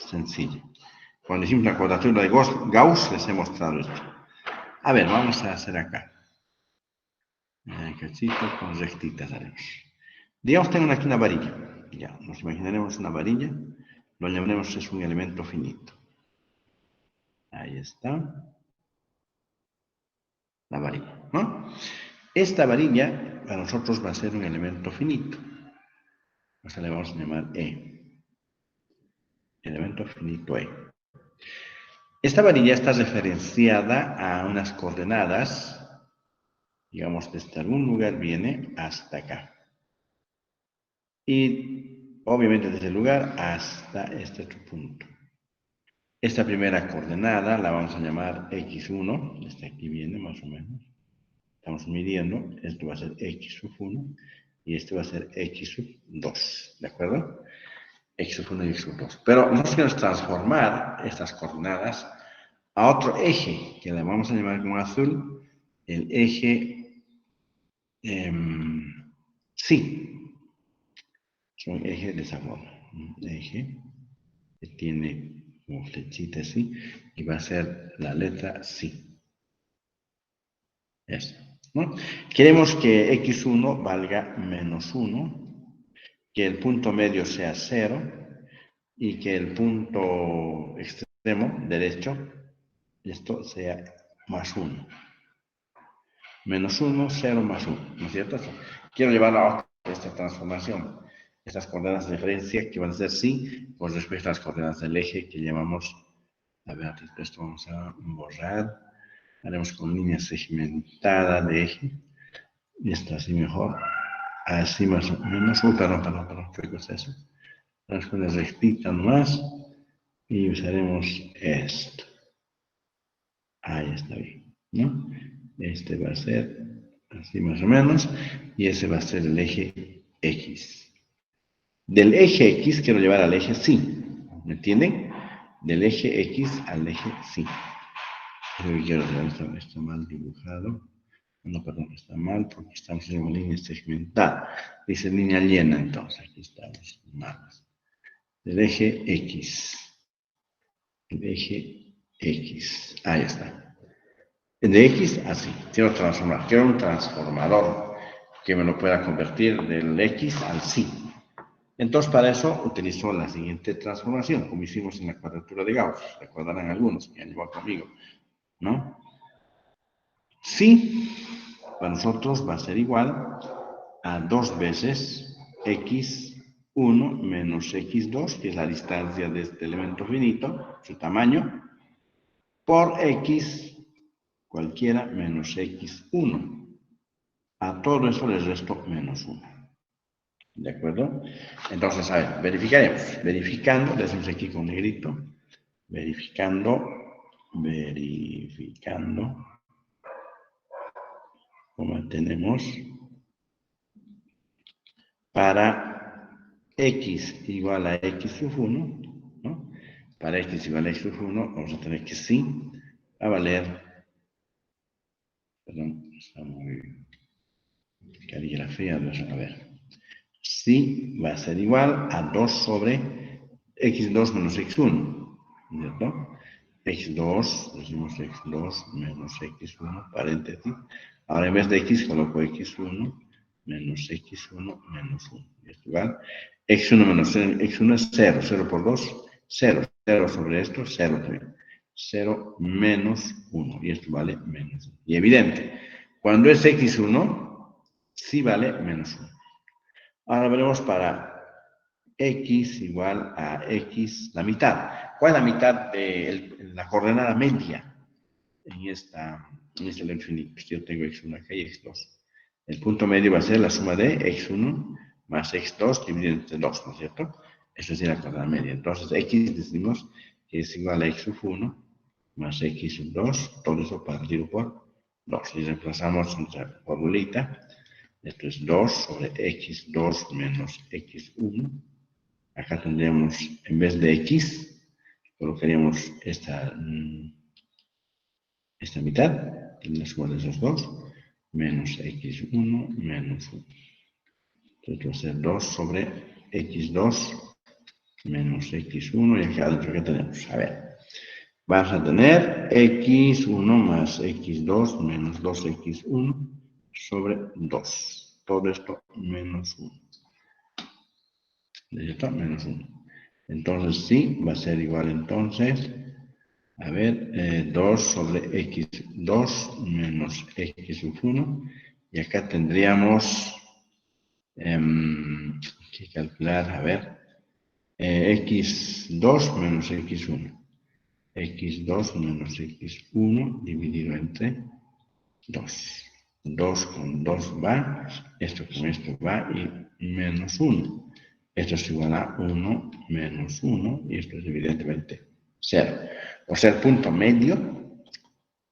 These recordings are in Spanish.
sencilla. Cuando hicimos la cuadratura de Gauss, les he mostrado esto. A ver, vamos a hacer acá. Cachito con rectitas haremos. Digamos, tengo aquí una varilla. Ya, nos imaginaremos una varilla. Lo llamaremos, es un elemento finito. Ahí está. La varilla, ¿no? Esta varilla para nosotros va a ser un elemento finito. O sea, le vamos a llamar E. Elemento finito E. Esta varilla está referenciada a unas coordenadas, digamos, desde algún lugar viene hasta acá. Y obviamente desde el lugar hasta este otro punto. Esta primera coordenada la vamos a llamar X1, desde aquí viene más o menos. Estamos midiendo, esto va a ser X sub 1 y este va a ser X sub 2, ¿de acuerdo? X sub 1 y X sub 2. Pero nosotros queremos transformar estas coordenadas a otro eje, que le vamos a llamar con azul, el eje sí. Es un eje de esa forma. Un eje que tiene como flechita así y va a ser la letra sí. Eso, ¿no? Queremos que X1 valga menos 1, que el punto medio sea 0 y que el punto extremo derecho, esto sea más 1. Menos 1, 0, más 1, ¿no es cierto? Quiero llevar a esta transformación, estas coordenadas de referencia que van a ser sí con respecto a las coordenadas del eje que llamamos, a ver, esto vamos a borrar, haremos con línea segmentada de eje, y esto así mejor, así más o menos, perdón, ¿qué cosa es eso? Vamos con una rectita nomás, y usaremos esto. Ahí está bien, ¿no? Este va a ser así más o menos, y ese va a ser el eje X. Del eje X quiero llevar al eje sí, ¿me entienden? Del eje X al eje sí. Yo quiero llevar, está mal dibujado. No, perdón, está mal porque estamos en una línea segmentada. Dice línea llena, entonces aquí estamos mal. Del eje X. El eje X. Ahí está. De X así. Quiero transformar. Quiero un transformador que me lo pueda convertir del X al sí. Entonces, para eso utilizo la siguiente transformación, como hicimos en la cuadratura de Gauss. Recordarán algunos que han llevado conmigo, ¿no? Sí, para nosotros va a ser igual a 2 veces X1 menos X2, que es la distancia de este elemento finito, su tamaño, por X cualquiera menos X1. A todo eso le resto menos 1. ¿De acuerdo? Entonces, a ver, verificaremos. Verificando, le hacemos aquí con negrito. Verificando. Como tenemos para X igual a X sub 1, ¿no? Para X igual a X sub 1, vamos a tener que sí va a valer, perdón, está muy caligrafía, a ver, sí va a ser igual a 2 sobre X2 menos X1, ¿cierto? X2, decimos X2 menos X1, paréntesis. Ahora en vez de X coloco X1 menos X1 menos 1. Es igual. X1 menos X1 es 0. 0 por 2, 0. 0 sobre esto, 0 también. 0 menos 1. Y esto vale menos 1. Y evidente, cuando es X1, sí vale menos 1. Ahora veremos para X igual a X, la mitad. ¿Cuál es la mitad de la coordenada media en este elemento finito? Yo tengo X1 acá y X2. El punto medio va a ser la suma de X1 más X2 dividido entre 2, ¿no es cierto? Eso es la coordenada media. Entonces, X decimos que es igual a X sub 1 más X sub 2, todo eso partido por 2. Y reemplazamos nuestra formulita. Esto es 2 sobre X2 menos X1. Acá tendríamos, en vez de X, colocaríamos esta mitad, la suma de esos dos, menos X1 menos 1. Entonces va a ser 2 sobre X2 menos x1 y acá adentro que tenemos. A ver, vas a tener x1 más x2 menos 2x1 sobre 2. Todo esto menos 1. ¿Listo? Menos 1. Entonces sí, va a ser igual entonces, a ver, 2 sobre x2 menos x1. Y acá tendríamos que calcular, a ver, x2 menos x1. x2 menos x1 dividido entre 2. 2 con 2 va, esto con esto va y menos 1. Esto es igual a 1 menos 1 y esto es evidentemente 0. O sea, el punto medio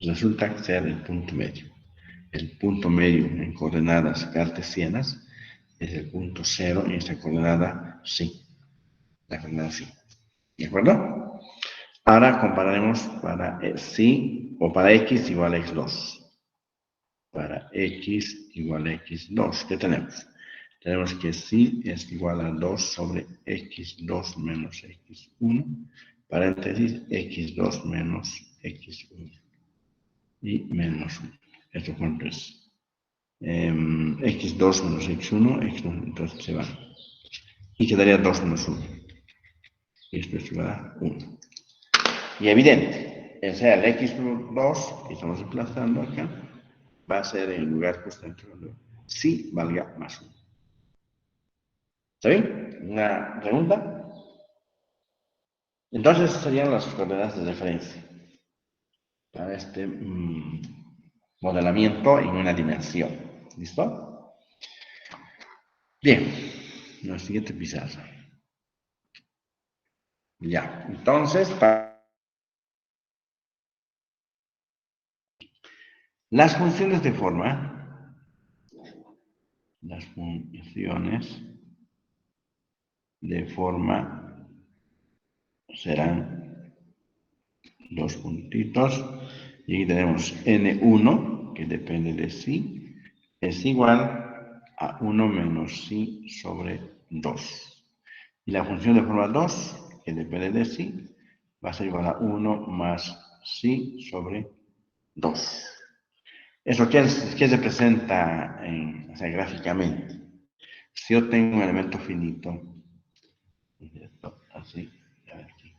resulta ser el punto medio. El punto medio en coordenadas cartesianas es el punto 0 y esta coordenada sí. La coordenada sí. ¿De acuerdo? Ahora compararemos para sí o para x igual a x2. Para x igual a x2, ¿qué tenemos? Tenemos que sí es igual a 2 sobre x2 menos x1, paréntesis, x2 menos x1 y menos 1. ¿Esto cuánto es? x2 menos x1, x1, entonces se va. Y quedaría 2 menos 1. Y esto es igual a 1. Y evidente, o sea, el x2 que estamos desplazando acá va a ser en lugar constante si valga más 1. ¿Está bien? ¿Una pregunta? Entonces serían las coordenadas de referencia para este modelamiento en una dimensión. ¿Listo? Bien, la siguiente pizarra. Ya, entonces, las funciones de forma, las funciones de forma serán dos puntitos y aquí tenemos n1 que depende de sí es igual a 1 menos sí sobre 2 y la función de forma 2 que depende de sí va a ser igual a 1 más sí sobre 2. ¿Eso qué se presenta o sea, gráficamente? Si yo tengo un elemento finito, así, a ver aquí,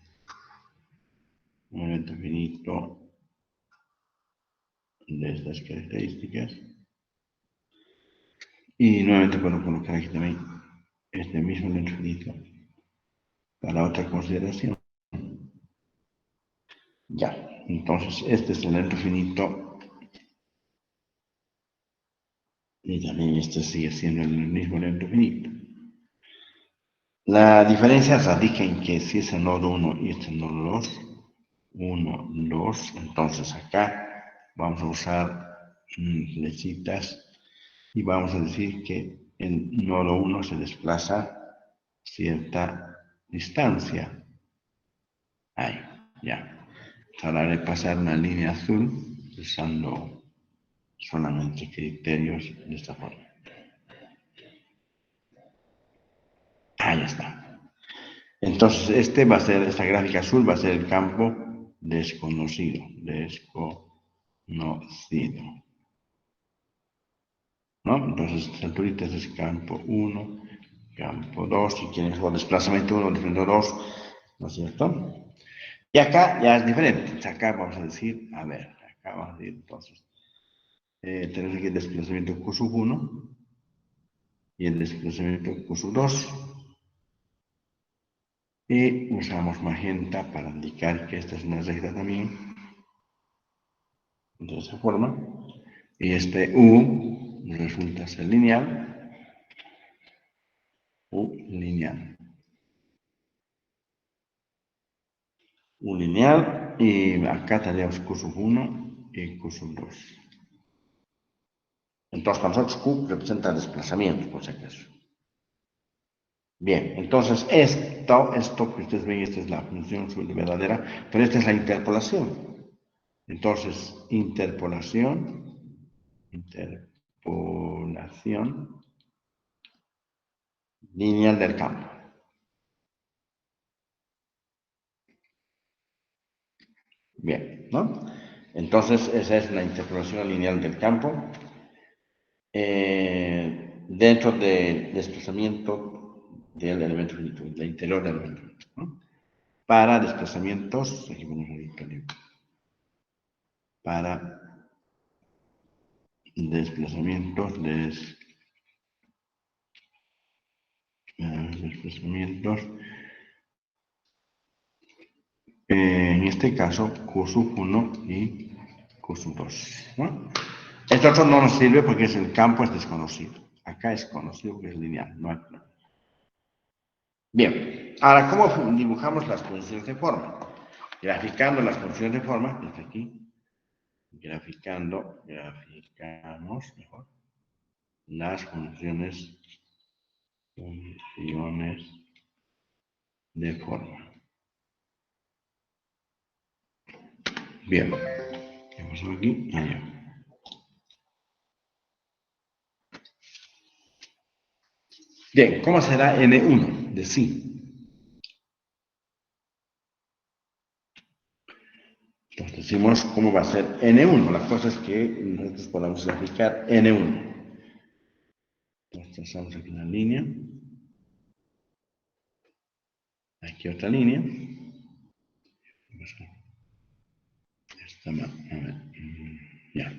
un elemento finito de estas características, y nuevamente puedo colocar aquí también este mismo elemento finito para otra consideración. Ya, entonces este es el elemento finito y también este sigue siendo el mismo elemento finito. La diferencia radica en que si es el nodo 1 y este nodo 2, 1, 2, entonces acá vamos a usar flechitas y vamos a decir que el nodo 1 se desplaza cierta distancia. Ahí, ya. Ahora haré pasar una línea azul usando solamente criterios de esta forma. Ahí está. Entonces, esta gráfica azul va a ser el campo desconocido. ¿No? Entonces, centuritas es campo 1, campo 2, si quieres, o desplazamiento 1, desplazamiento 2, ¿no es cierto? Y acá ya es diferente. Acá vamos a decir, a ver, acá vamos a decir entonces, tenemos aquí el desplazamiento q sub 1 y el desplazamiento q sub 2. Y usamos magenta para indicar que esta es una recta también, de esa forma. Y este U resulta ser lineal. U lineal. U lineal. Y acá tendríamos Q sub 1 y Q sub 2. Entonces, para nosotros Q representa el desplazamiento, por si acaso. Bien, entonces esto que ustedes ven, esta es la función verdadera, pero esta es la interpolación. Entonces, interpolación lineal del campo. Bien, ¿no? Entonces, esa es la interpolación lineal del campo. Dentro del desplazamiento del elemento finito, del interior del elemento finito, ¿no? Para desplazamientos, aquí vamos a ver, para desplazamientos, desplazamientos, en este caso, Q sub 1 y Q sub 2, ¿no? Esto otro no nos sirve porque el campo es desconocido. Acá es conocido porque es lineal, no hay problema. Bien, ahora, ¿cómo dibujamos las funciones de forma? Graficando las funciones de forma, desde aquí, graficamos mejor, las funciones de forma. Bien, ¿qué pasó aquí? Allá. Bien, ¿cómo será N1 de sí? Entonces decimos cómo va a ser N1. La cosa es que nosotros podamos graficar N1. Entonces trazamos aquí una línea. Aquí otra línea. Esta más, a ver, ya.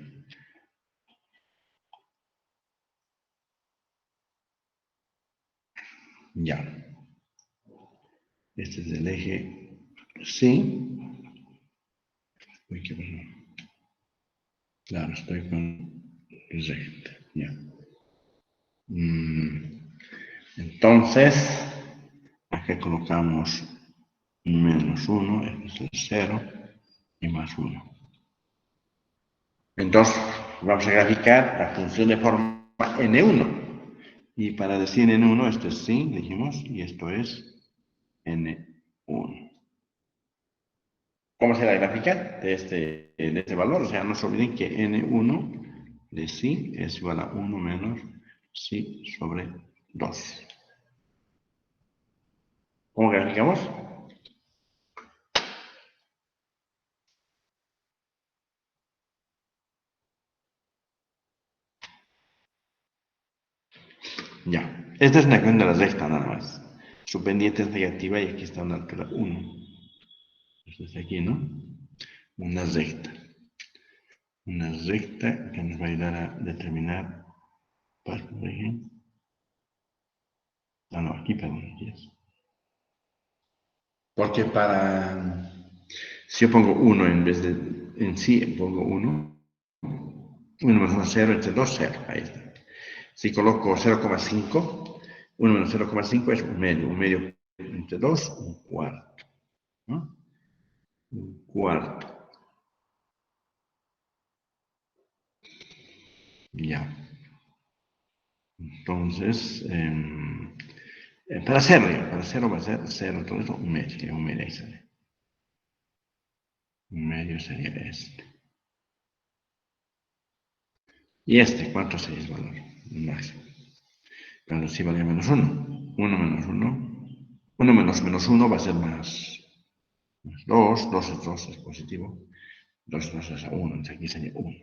Ya. Este es el eje sí. Uy, qué pasó. Claro, estoy con recta. Ya. Entonces, aquí colocamos menos 1, este es el 0, y más 1. Entonces, vamos a graficar la función de forma n1. Y para decir n1, esto es sí, dijimos, y esto es n1. ¿Cómo se la gráfica de este valor? O sea, no se olviden que n1 de sí es igual a 1 menos sí sobre 2. ¿Cómo graficamos? Ya. Esta es una ecuación de la recta nada más. Su pendiente es negativa y aquí está una altura 1. Esto es aquí, ¿no? Una recta. Una recta que nos va a ayudar a determinar, por ejemplo, no, aquí, perdón, aquí es. Porque si yo pongo 1 en vez de, en sí pongo 1, 1 menos 1, 0, entre 2, 0, ahí está. Si coloco 0,5, 1 menos 0,5 es un medio entre 2, un cuarto, ¿no? Un cuarto, ya. Entonces, para hacerlo va a ser 0, todo eso, un medio ahí sale. Un medio sería este. Y este, ¿cuánto sería el valor? Máximo. Cuando sí valía menos 1. 1 menos 1. 1 menos 1 va a ser más 2. 2 es 2, es positivo. 2 es 1, entonces aquí sería 1.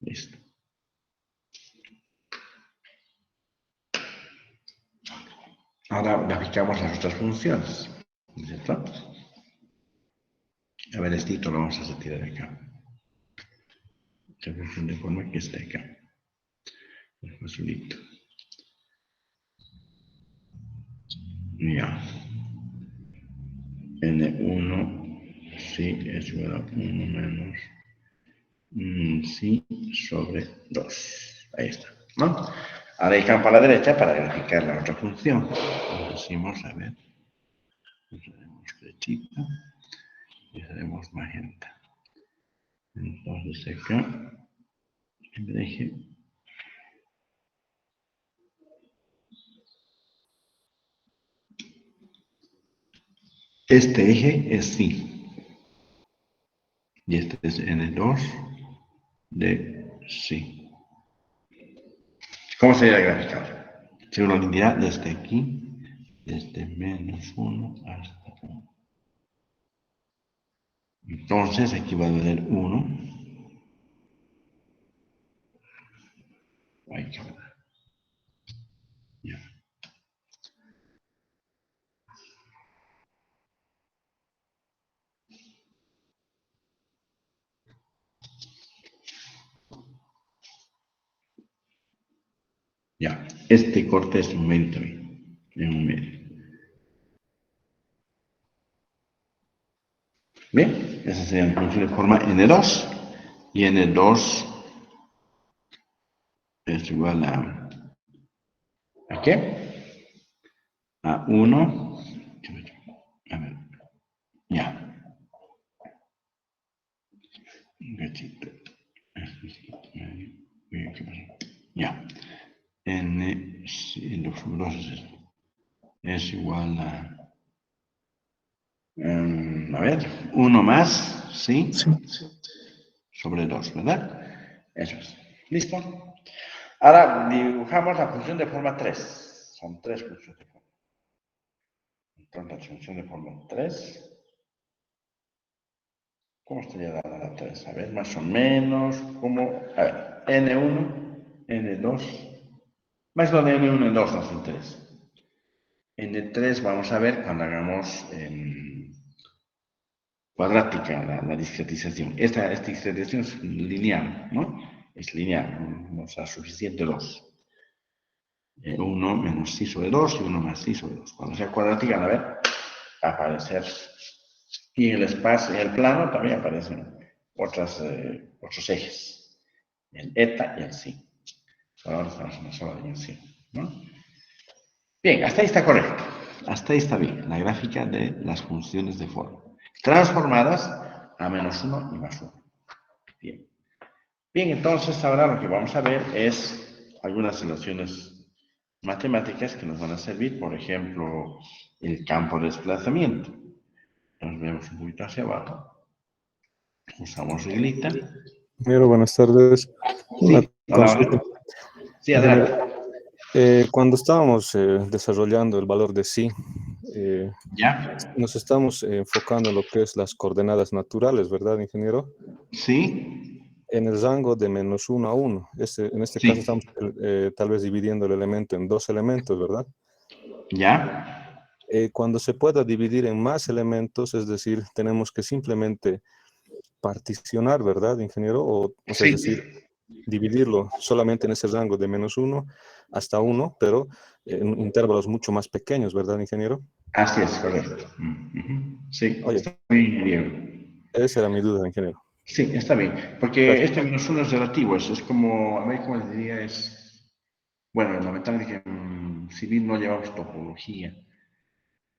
Listo. Ahora aplicamos las otras funciones. ¿Cierto? A ver, este lo vamos a retirar de acá. Esta función de forma que está acá. Es facilito. Ya. N1 sí es igual a 1 menos sí sobre 2. Ahí está, ¿no? Ahora hay campo a la derecha para graficar la otra función. Decimos, a ver, haremos flechita y haremos magenta. Entonces acá, el eje. Este eje es sí. Y este es N2 de sí. ¿Cómo sería graficado? Si uno lo dirá desde aquí, desde menos 1 hasta 1. Entonces, aquí va a valer 1. Ay, qué bueno. Ya. Ya. Este corte es un 20 en un medio. Bien, esa sería la función de forma n2. Y n2 es igual ¿a qué? A 1. A ver, ya. Un cachito. ¿Qué pasó? Ya. N, si lo fabuloso es igual a ver, 1 más, ¿sí? Sí. Sobre 2, ¿verdad? Eso es. ¿Listo? Ahora dibujamos la función de forma 3. Son 3 funciones de forma. Entonces, la función de forma 3. ¿Cómo estaría dada la 3? A ver, más o menos, ¿cómo? A ver, N1, N2. Más lo de N1 y 2 nos interesa. N3 vamos a ver cuando hagamos cuadrática la discretización. Esta discretización es lineal, ¿no? Es lineal, nos da suficiente 2. 1 menos i sobre 2 y 1 más i sobre 2. Cuando sea cuadrática, a ver, aparecer. Y en el espacio, en el plano también aparecen otros ejes. El eta y el psi. Ahora estamos en la sola dimensión, ¿no? Bien, hasta ahí está correcto. Hasta ahí está bien. La gráfica de las funciones de forma. Transformadas a -1 y +1. Bien. Bien, entonces ahora lo que vamos a ver es algunas relaciones matemáticas que nos van a servir, por ejemplo, el campo de desplazamiento. Nos vemos un poquito hacia abajo. Usamos reglita. Primero, buenas tardes. Una Sí, hola, consulta, hola. Sí, ingeniero. adelante. Cuando estábamos desarrollando el valor de psi, ¿Ya? nos estamos enfocando en lo que es las coordenadas naturales, ¿verdad, ingeniero? Sí, En el rango de -1 a 1. En este caso sí. estamos tal vez dividiendo el elemento en dos elementos, ¿verdad? ¿Ya? Cuando se pueda dividir en más elementos, es decir, tenemos que simplemente particionar, ¿verdad, ingeniero? O sea, es Sí. decir, dividirlo solamente en ese rango de -1 hasta 1, pero en intervalos mucho más pequeños, ¿verdad, ingeniero? Así es, correcto. Sí, Oye, está bien, Diego. esa era mi duda, ingeniero. Sí, está bien. Porque Gracias. este -1 es relativo, es como, a ver cómo les diría, bueno, lamentablemente que en civil no llevamos topología,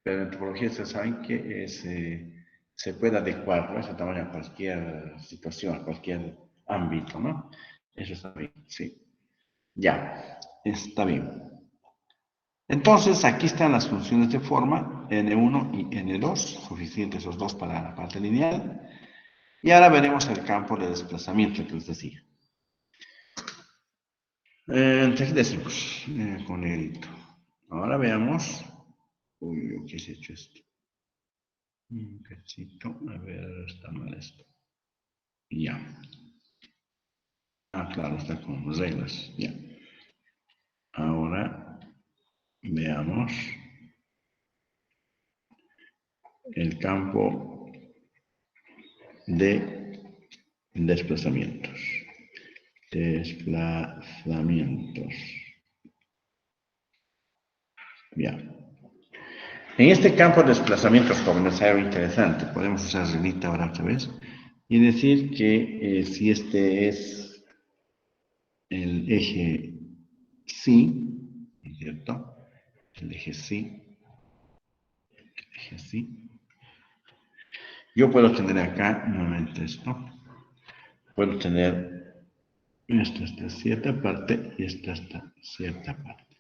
pero en topología ustedes saben que se puede adecuar, ¿no?, ese tamaño a cualquier situación, a cualquier ámbito, ¿no? Eso está bien, sí. Ya, está bien. Entonces, aquí están las funciones de forma, n1 y n2, suficientes esos dos para la parte lineal. Y ahora veremos el campo de desplazamiento que les decía. Entonces decimos, con negrito. Ahora veamos. Uy, ¿qué se ha hecho esto? Un cachito, a ver, está mal esto. Ya. Ah, claro, está con reglas. Ya. Ahora veamos el campo de desplazamientos. Desplazamientos. Ya. En este campo de desplazamientos, jóvenes, hay algo interesante. Podemos usar reglita ahora otra vez y decir que si este es el eje psi, ¿no es cierto? El eje psi, yo puedo tener acá nuevamente esto. Puedo tener esta cierta parte y esta cierta parte.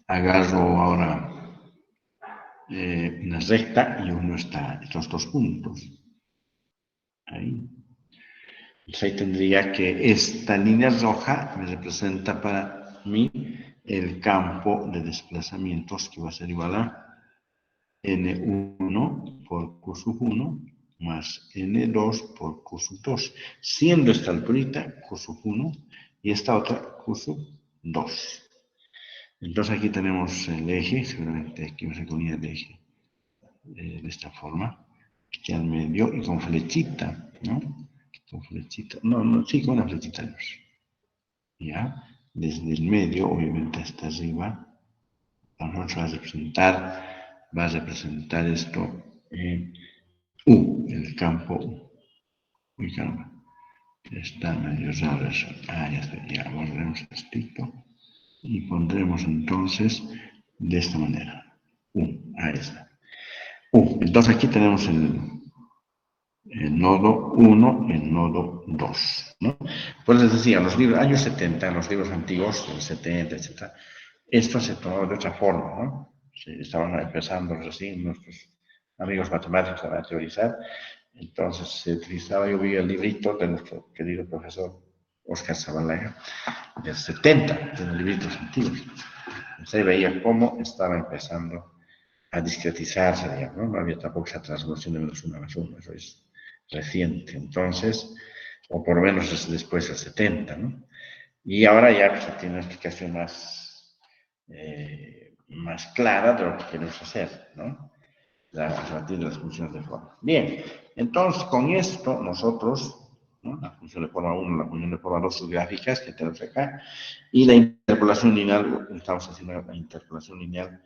Agarro ahora una recta y uno está estos dos puntos. Ahí. Entonces ahí tendría que esta línea roja me representa para mí el campo de desplazamientos que va a ser igual a N1 por Q sub 1 más N2 por Q sub 2, siendo esta alturita Q sub 1 y esta otra Q sub 2. Entonces aquí tenemos el eje, seguramente aquí vamos a poner el eje de esta forma, aquí al medio y con flechita, ¿no? Con flechita, sí, con una flechita de luz. ¿Ya? Desde el medio, obviamente hasta arriba, nosotros va a representar esto en U, el campo U. Uy, caramba, está medio raro eso. Ya está, ya borremos esto y pondremos entonces de esta manera. Ahí está. Entonces aquí tenemos el nodo 1, el nodo 2, ¿no? Pues les decía, en los libros, años 70, en los libros antiguos, del 70, etc., esto se tomó de otra forma, ¿no? Estaban empezando recién nuestros amigos matemáticos a teorizar, entonces se utilizaba, yo vi el librito de nuestro querido profesor Oscar Zabalaya, del 70, de los libritos antiguos. Se veía cómo estaba empezando a discretizarse, digamos, ¿no? No había tampoco esa transformación de menos 1 a más 1, eso es reciente, entonces, o por lo menos después del 70, ¿no? Y ahora ya pues, tiene una explicación más clara de lo que queremos hacer, ¿no? A partir de las funciones de forma. Bien, entonces con esto nosotros, ¿no? La función de forma 1, la función de forma 2, sus gráficas que tenemos acá, y la interpolación lineal, estamos haciendo la interpolación lineal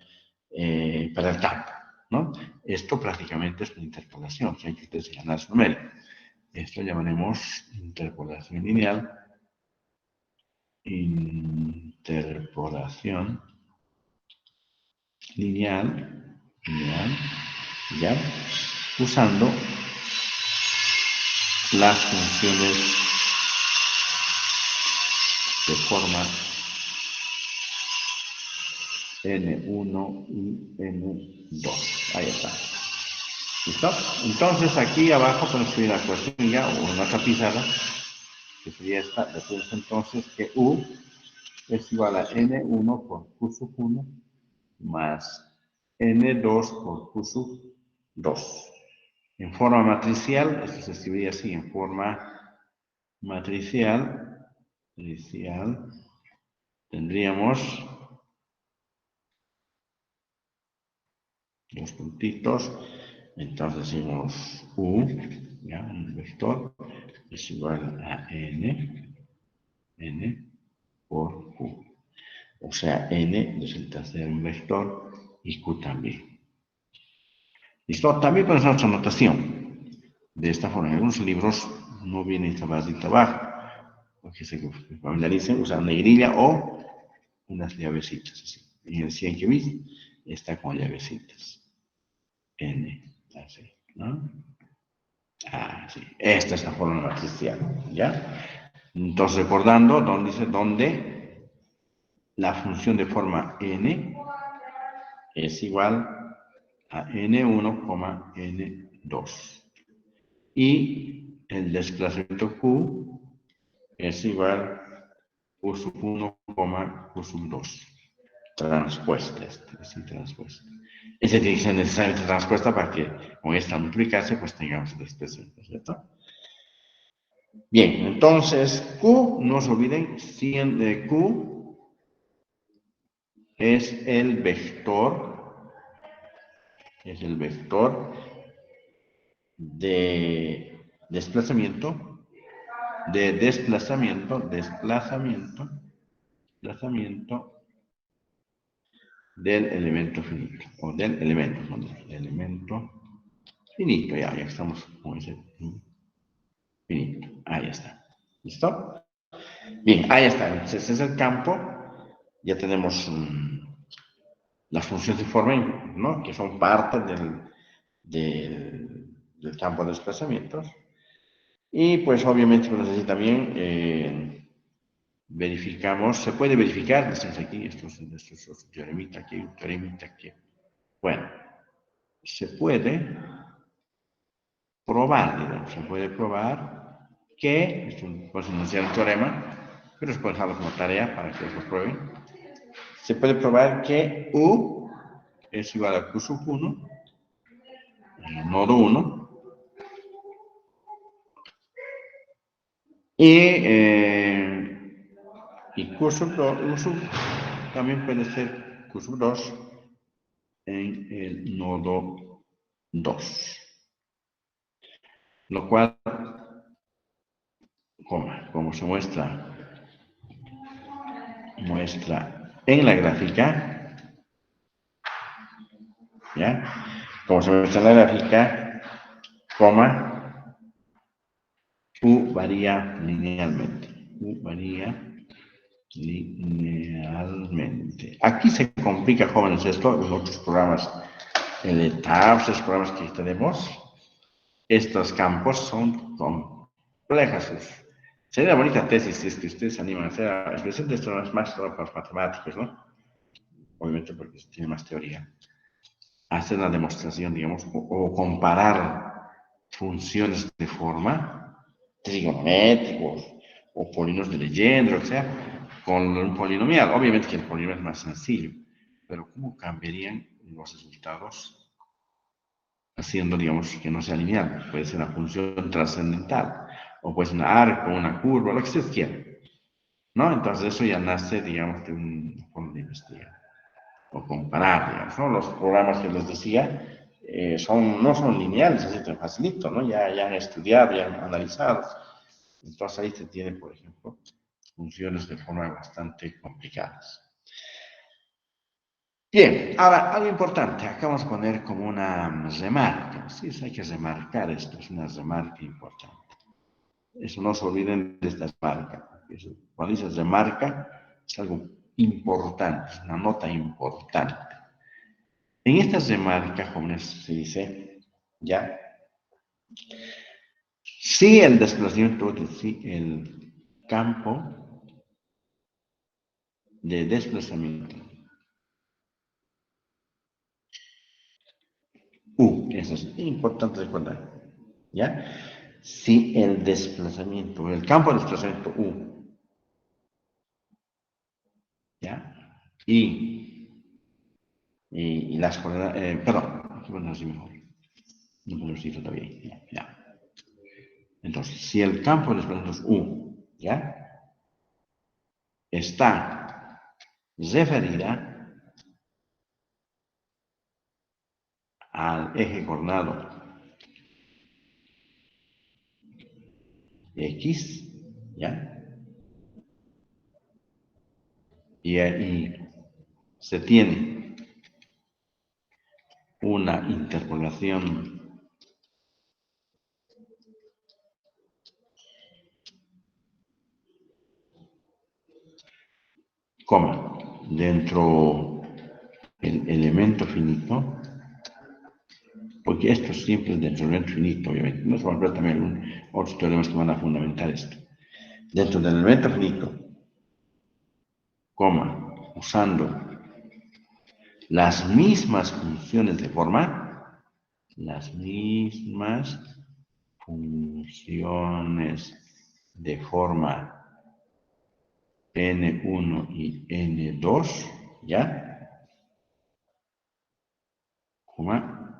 para el campo, ¿no? Esto prácticamente es una interpolación, si hay que ustedes ganar su número. Esto llamaremos interpolación lineal, ya, usando las funciones de forma N1 y N2. Ahí está. ¿Listo? Entonces aquí abajo podemos escribir la ecuación ya, o una otra pizarra, que sería esta, decimos entonces que U es igual a N1 por Q sub 1 más N2 por Q sub 2. En forma matricial, esto se escribiría así, en forma matricial, tendríamos dos puntitos, entonces decimos U, ya, un vector, es igual a N por Q. O sea, N resulta ser un vector y Q también. ¿Listo? También podemos hacer otra notación. De esta forma, en algunos libros no viene esta barrita abajo. Porque se familiaricen, usan negrilla o unas llavecitas. Así. En el 100 que vi, está con llavecitas. N, así, ¿no? Así. Esta es la forma matricial, ¿ya? Entonces, recordando, donde la función de forma n es igual a n1, n2. Y el desplazamiento q es igual a q sub 1, q sub 2. Transpuesta, transpuesta. Ese tiene que ser necesariamente transpuesta para que con esta multiplicarse pues tengamos el desplazamiento, ¿cierto? Bien, entonces Q, no se olviden, Q es el vector de desplazamiento, del elemento finito, o del elemento finito, ya estamos con ese finito, ahí está, ¿listo? Bien, ahí está, entonces ese es el campo, ya tenemos las funciones de forma, ¿no? Que son parte del campo de desplazamientos. Y pues obviamente pues, así también verificamos, se puede verificar, decimos aquí, esto es teoremita aquí, un teoremita aquí. Bueno, se puede probar, digamos, que, esto puede enunciar el teorema, pero se puede dejarlo como tarea para que lo prueben. Se puede probar que U es igual a Q sub 1, nodo 1, Y Q sub 2, U sub también puede ser Q sub 2 en el nodo 2. Lo cual, como se muestra en la gráfica, ¿ya? Como se muestra en la gráfica, U varía linealmente. U varía linealmente. Aquí se complica, jóvenes, esto en otros programas, el TABS, los programas que tenemos. Estos campos son complejos. Sería una bonita tesis si es que ustedes se animan a hacer, especialmente esto es más para los matemáticos, ¿no? Obviamente porque tiene más teoría. Hacer una demostración, digamos, o comparar funciones de forma trigonométricos o polinomios de Legendre, o sea, con un polinomial. Obviamente que el polinomial es más sencillo, pero ¿cómo cambiarían los resultados haciendo, digamos, que no sea lineal? Puede ser una función trascendental, o puede ser un arco, una curva, lo que ustedes quieran, ¿no? Entonces eso ya nace, digamos, de un forma de investigar o comparar, digamos, ¿no? Los programas que les decía no son lineales, así tan facilito, ¿no? Ya han estudiado, ya han analizado. Entonces ahí se tiene, por ejemplo, funciones de forma bastante complicadas. Bien, ahora, algo importante, acá vamos a poner como una remarca, sí, hay que remarcar esto, es una remarca importante. Eso no se olviden de esta remarca. Cuando dices remarca, es algo importante, es una nota importante. En esta remarca, jóvenes, se dice, ya, si el desplazamiento, es decir, el campo de desplazamiento U, eso es importante recordar, ¿ya? Si el desplazamiento, el campo de desplazamiento U, ¿ya? Y las coordenadas, perdón, aquí bueno, así mejor, no podemos decirlo todavía, ya. Entonces, si el campo de desplazamiento U, ¿ya? Está referida al eje coordenado X, ¿ya? Y ahí se tiene una interpolación coma dentro del elemento finito, porque esto siempre es dentro del elemento finito, obviamente. Nos vamos a ver también otros teoremas que van a fundamentar esto. Dentro del elemento finito, coma, usando las mismas funciones de forma, las mismas funciones de forma N1 y N2, ¿ya?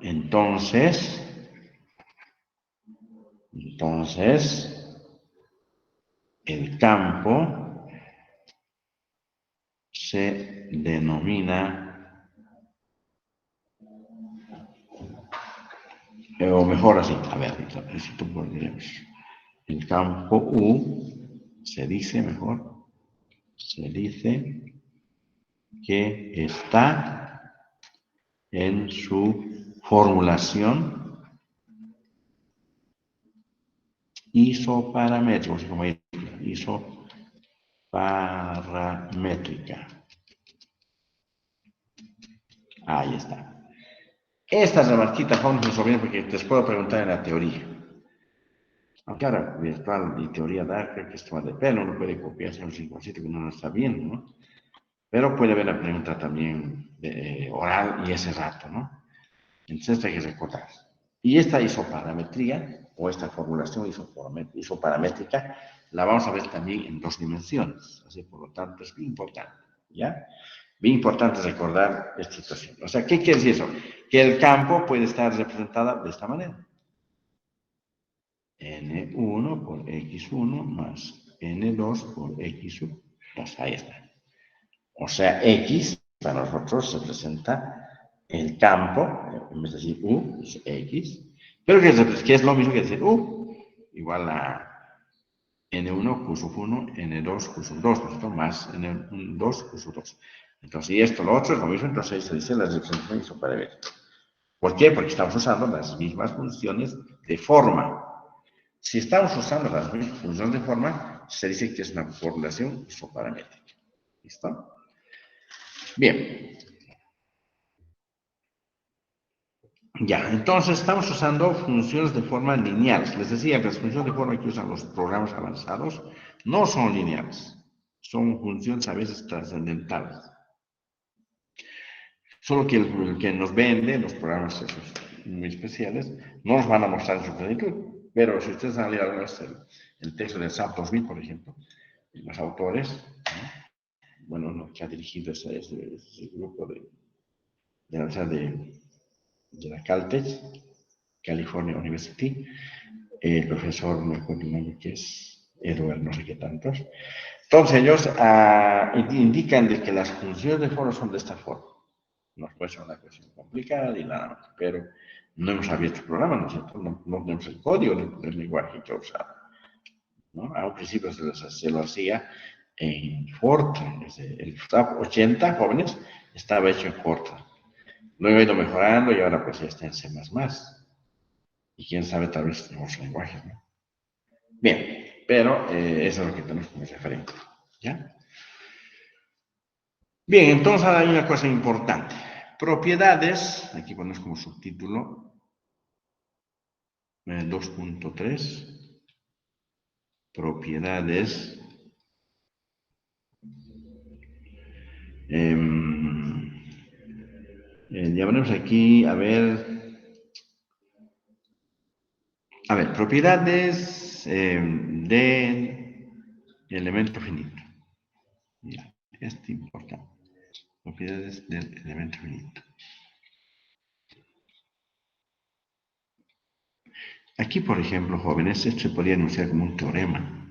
Entonces, el campo se denomina, o mejor así, a ver, necesito ponerlos. El campo U se dice mejor, se dice que está en su formulación isoparamétrica, isoparamétrica. Ahí está. Estas remarquitas vamos a resolver porque les puedo preguntar en la teoría. Aunque ahora virtual y teoría dark, que es tema de pelo, uno puede copiarse un 5-7 que uno no está viendo, ¿no? Pero puede haber la pregunta también oral y ese rato, ¿no? Entonces esto hay que recordar. Y esta isoparametría, o esta formulación isoparamétrica, la vamos a ver también en 2 dimensiones. Así, por lo tanto, es bien importante, ¿ya? Bien importante recordar esta situación. O sea, ¿qué quiere decir eso? Que el campo puede estar representado de esta manera. N1 por X1 más N2 por X2. Ahí está. O sea, X para nosotros se presenta el campo, en vez de decir U, es X, pero que es lo mismo que decir U, igual a N1 Q sub 1, N2 Q sub 2, ¿no? Más N2 Q sub 2. Entonces, y esto, lo otro es lo mismo, entonces ahí se dice la representación isoparámetrica. ¿Por qué? Porque estamos usando las mismas funciones de forma. Si estamos usando las mismas funciones de forma, se dice que es una formulación isoparamétrica. ¿Listo? Bien. Ya, entonces estamos usando funciones de forma lineales. Les decía que las funciones de forma que usan los programas avanzados no son lineales. Son funciones a veces trascendentales. Solo que el que nos vende los programas esos muy especiales no nos van a mostrar en su plenitud. Pero si ustedes han leído el texto del SAP 2000, por ejemplo, los autores, ¿no? Bueno, no, que ha dirigido ese grupo de la Universidad de la Caltech, California University, el profesor, no recuerdo el nombre, que es Edward, no sé qué tantos. Entonces ellos indican de que las funciones de foro son de esta forma. Nos puede ser una cuestión complicada y nada más, pero no hemos abierto el programa, ¿no es cierto? No tenemos el código del lenguaje que usaba, ¿no? A un principio se lo hacía en Fortran, el SAP 80 jóvenes estaba hecho en Fortran. Luego ha ido mejorando y ahora pues ya está en C++. Y quién sabe, tal vez en otros lenguajes, ¿no? Bien, pero eso es lo que tenemos como referente, ¿ya? Bien, entonces hay una cosa importante. Propiedades, aquí ponemos como subtítulo 2.3, propiedades. Ya ponemos aquí, a ver, propiedades de elemento finito. Ya, esto es importante. Propiedades del elemento finito. Aquí, por ejemplo, jóvenes, esto se podría anunciar como un teorema.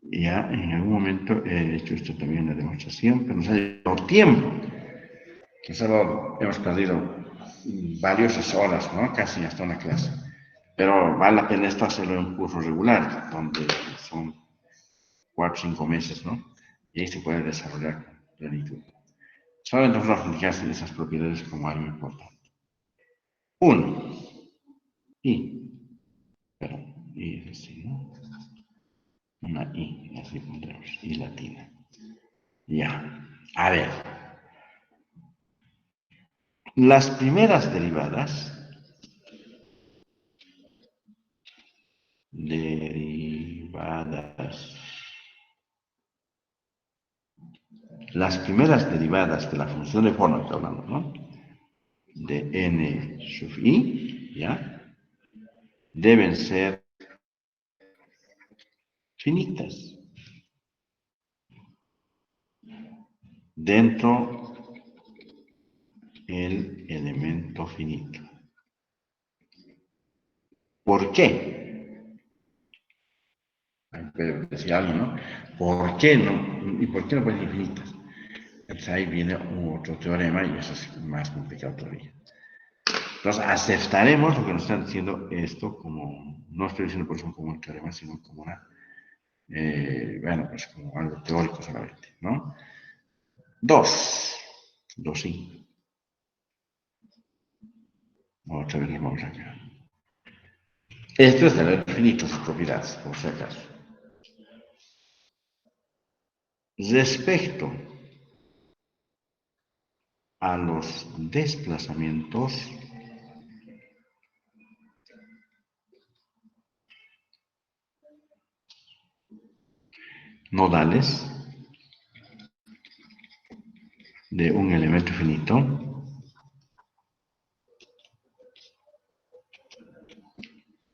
Ya en algún momento he hecho esto también en la demostración, pero nos ha llevado tiempo. Que solo hemos perdido varias horas, ¿no? Casi hasta una clase. Pero vale la pena esto hacerlo en un curso regular, donde son 4 o 5 meses, ¿no? Y ahí se puede desarrollar con plenitud. Solamente vamos a fijarse en esas propiedades como algo importante. Uno, y, pero, y es así, ¿no? Una I, así pondremos, I latina. Ya, a ver. Las primeras derivadas, las primeras derivadas de la función de forma que estoy hablando, ¿no? De n sub i, ¿ya? Deben ser finitas dentro el elemento finito. ¿Por qué? Pero decía alguien, ¿no? ¿Por qué no? ¿Y por qué no pueden ser infinitas? Entonces ahí viene otro teorema y eso es más complicado todavía. Entonces aceptaremos lo que nos están diciendo esto como, no estoy diciendo por eso como un teorema, sino como una, bueno, pues como algo teórico solamente, ¿no? Dos sí. Otra vez nos vamos acá. Esto es tener infinitos sus propiedades, por si acaso. Respecto a los desplazamientos, nodales de un elemento finito,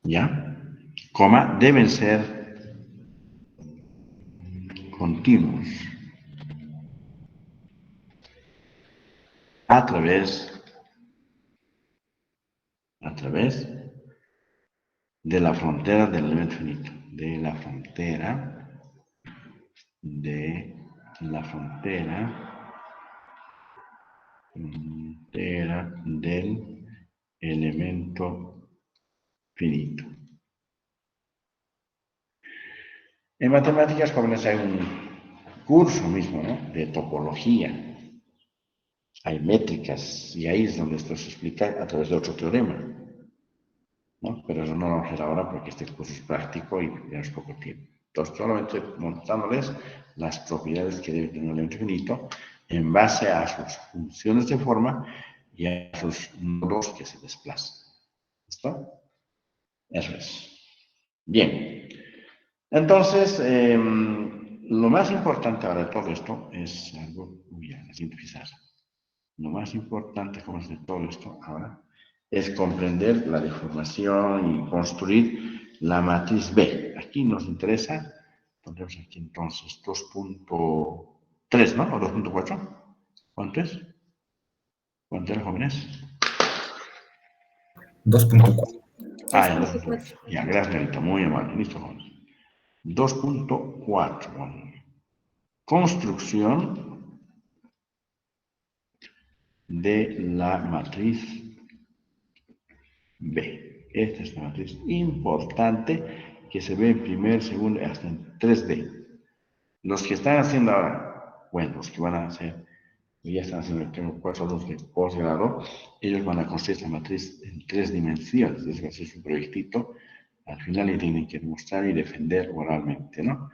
¿ya? Coma, deben ser continuos a través de la frontera del elemento finito. De la frontera del elemento finito. En matemáticas, jóvenes, hay un curso mismo, ¿no?, de topología. Hay métricas, y ahí es donde esto se explica a través de otro teorema, ¿no? Pero eso no lo vamos a hacer ahora porque este curso es práctico y tenemos poco tiempo. Entonces, solamente mostrándoles las propiedades que debe tener un elemento finito en base a sus funciones de forma y a sus nodos que se desplazan. ¿Listo? Eso es. Bien. Entonces, lo más importante ahora de todo esto es algo, la siguiente pizarra. Lo más importante, como es de todo esto ahora, es comprender la deformación y construir la matriz B. Aquí nos interesa, pondremos aquí entonces 2.3, ¿no? ¿O 2.4? ¿Cuánto es? ¿Cuánto era, jóvenes? 2.4. Ah, ya, 2.4. Ya, gracias, Nerita, muy amable. Listo, jóvenes. 2.4. Construcción de la matriz B. Esta es la matriz importante que se ve en primer, segundo, hasta en 3D. Los que están haciendo ahora, bueno, los que van a hacer, ya están haciendo el tema 4.2 de posgrado, ellos van a construir esta matriz en 3 dimensiones. Es decir, es un proyectito, al final le tienen que demostrar y defender oralmente, ¿no?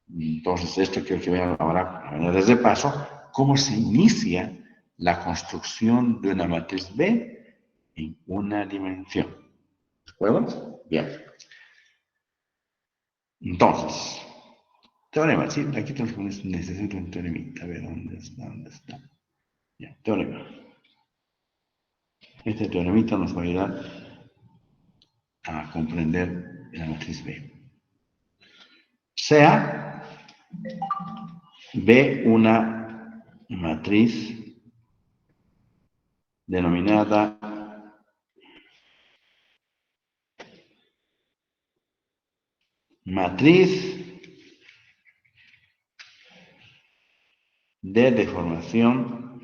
Entonces, esto quiero que vean ahora, desde paso, cómo se inicia la construcción de una matriz B en una dimensión. ¿De acuerdo? Bien. Entonces, teorema, sí, aquí necesito un teoremita, a ver dónde está. Ya, teorema. Este teoremita nos va a ayudar a comprender la matriz B. Sea B una matriz denominada matriz de deformación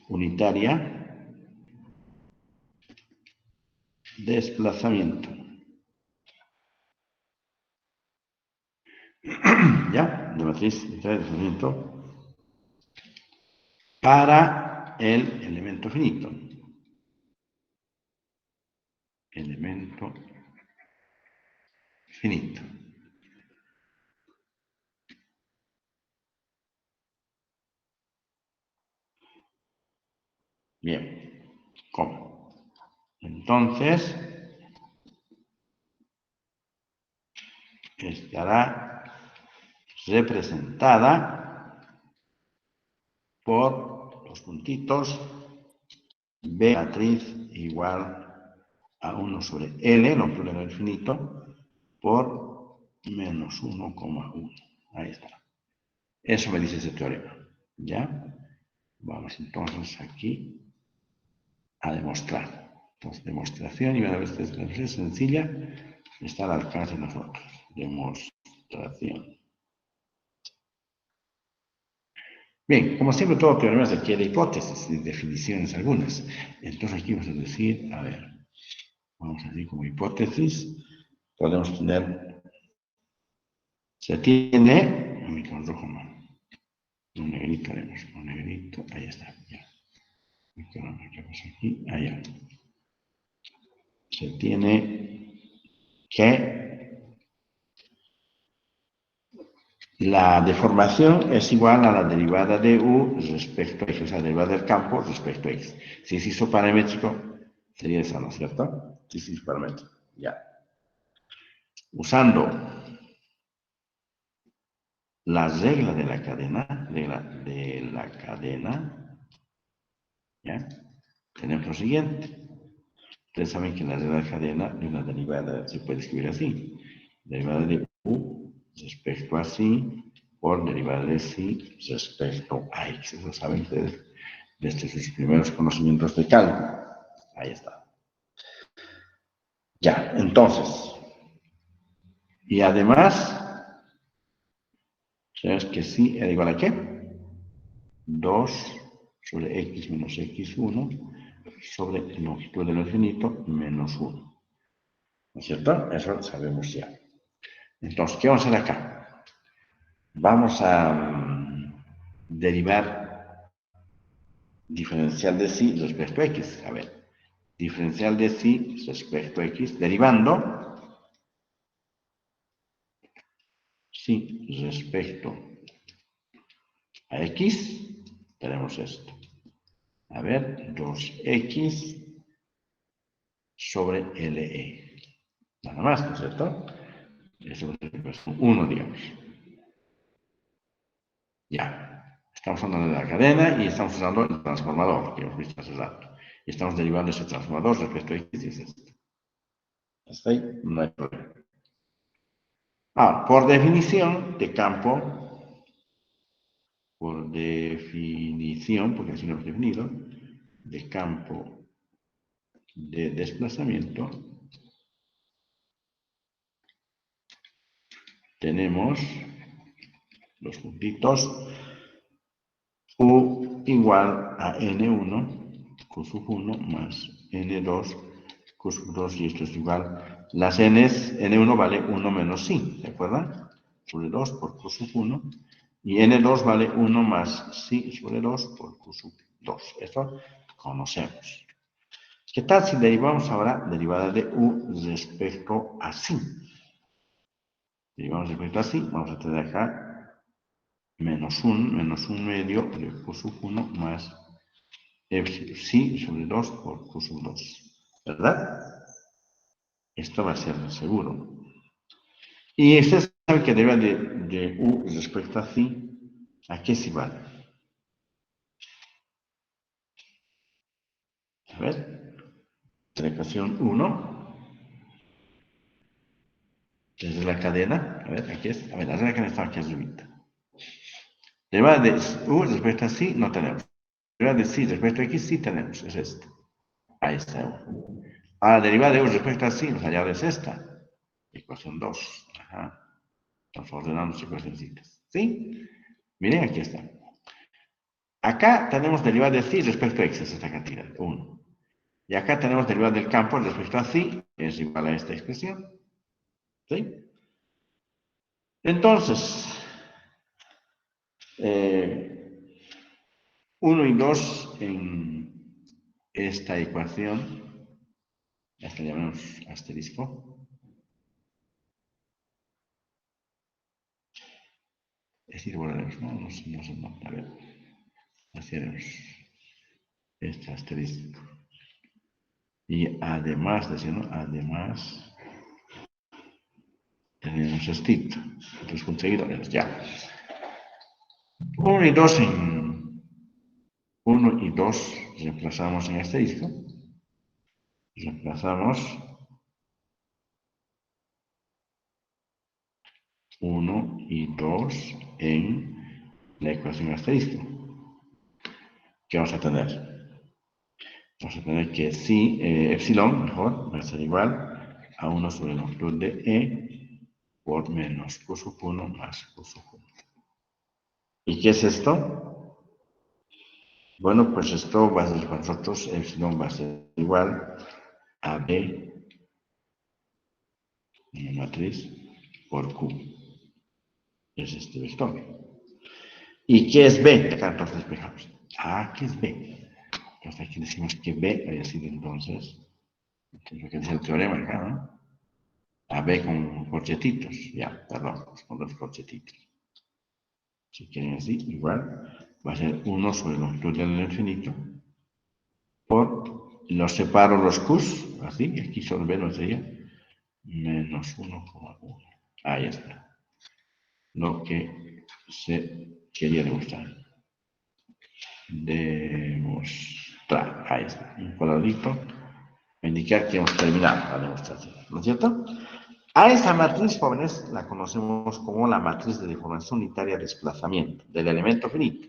unitaria, desplazamiento. ¿Ya? De matriz unitaria de desplazamiento para el elemento finito. Elemento finito. Bien. ¿Cómo? Entonces, estará representada por los puntitos B matriz igual a 1 sobre L, lo plural del finito, por menos 1,1. Ahí está. Eso me dice ese teorema. ¿Ya? Vamos entonces aquí a demostrar. Entonces, demostración, y una vez que es sencilla, está al alcance de nosotros. Demostración. Bien, como siempre, todo teorema requiere hipótesis y definiciones algunas. Entonces, aquí vamos a decir, a ver, vamos a decir como hipótesis, podemos tener, se tiene, con rojo no, un negrito haremos, un negrito, ahí está, ya. ¿Qué pasa aquí? Allá. Se tiene que la deformación es igual a la derivada de U respecto a X, o sea, la derivada del campo respecto a X. Si es isoparamétrico, sería esa, ¿no es cierto? Si es isoparamétrico, ya. Usando la regla de la cadena, ¿ya? Tenemos lo siguiente. Ustedes saben que la regla de la cadena de una derivada se puede escribir así. Derivada de U respecto a sí por derivada de sí respecto a X. Eso saben ustedes desde sus primeros conocimientos de cálculo. Ahí está. Ya, entonces, y además, ¿sabes que sí era igual a qué? 2 sobre x menos x1 sobre longitud del infinito menos 1. ¿No es cierto? Eso sabemos ya. Entonces, ¿qué vamos a hacer acá? Vamos a derivar diferencial de sí respecto a x. A ver, diferencial de sí respecto a x, derivando sí respecto a x, tenemos esto. A ver, 2x sobre LE. Nada más, ¿no es cierto? Eso es 1, digamos. Ya. Estamos hablando de la cadena y estamos usando el transformador que hemos visto hace rato. Y estamos derivando ese transformador respecto a x y es esto. Hasta ahí no hay problema. Ah, por definición de campo, porque así lo hemos definido, de campo de desplazamiento, tenemos los puntitos U igual a N1 Q sub 1 más N2 Q sub 2 y esto es igual. Las N's, N1 vale 1 menos sí, ¿de acuerdo? Sobre 2 por Q sub 1 y N2 vale 1 más sí sobre 2 por Q sub 2. Esto conocemos. ¿Qué tal si derivamos ahora derivada de U respecto a sí? Derivamos respecto a sí, vamos a tener acá menos 1 medio de Q sub 1 más sí sobre 2 por Q sub 2. ¿Verdad? Esto va a ser seguro. Y este sabe que deriva de U respecto a sí, ¿a qué es igual? A ver, la ecuación 1, desde la cadena, a ver, aquí es, a ver, la cadena está aquí arriba. Derivada de U respecto a sí, no tenemos. Derivada de sí respecto a x, sí tenemos, es esta. Ahí está U. Ah, derivada de U respecto a sí, nos hallado es esta. Ecuación 2. Ajá. Estamos ordenando las ecuacioncitas. ¿Sí? Miren, aquí está. Acá tenemos derivada de sí respecto a x, es esta cantidad, 1. Y acá tenemos derivada del campo respecto a sí, que es igual a esta expresión. ¿Sí? Entonces, 1 y 2 en esta ecuación, esta llamamos asterisco, es decir, volveremos, no se nota, a ver, hacemos este asterisco. Y además, decimos, además, tenemos esto, los conseguidores, ya. 1 y 2 en 1 y 2 reemplazamos en asterisco. Reemplazamos 1 y 2 en la ecuación asterisco. ¿Qué vamos a tener? Vamos a tener que si epsilon, mejor, va a ser igual a 1 sobre la longitud de E por menos Q sub 1 más Q sub 1. ¿Y qué es esto? Bueno, pues esto va a ser para nosotros, epsilon va a ser igual a B, una matriz, por Q. Es este vector. ¿Y qué es B? Acá entonces despejamos. Ah, ¿qué es B? Entonces aquí decimos que B haya sido entonces, lo que dice el teorema acá, ¿no? A B con corchetitos, ya, perdón, con dos corchetitos. Si quieren así, igual, va a ser 1 sobre la longitud del infinito por, los separo los Q's, así, aquí solo B no sería, menos 1,1. Ahí está. Lo que se quería demostrar. Demostrar. Ahí está. Un cuadradito. A indicar que hemos terminado la demostración. ¿No es cierto? A esa matriz, jóvenes, la conocemos como la matriz de deformación unitaria de desplazamiento del elemento finito.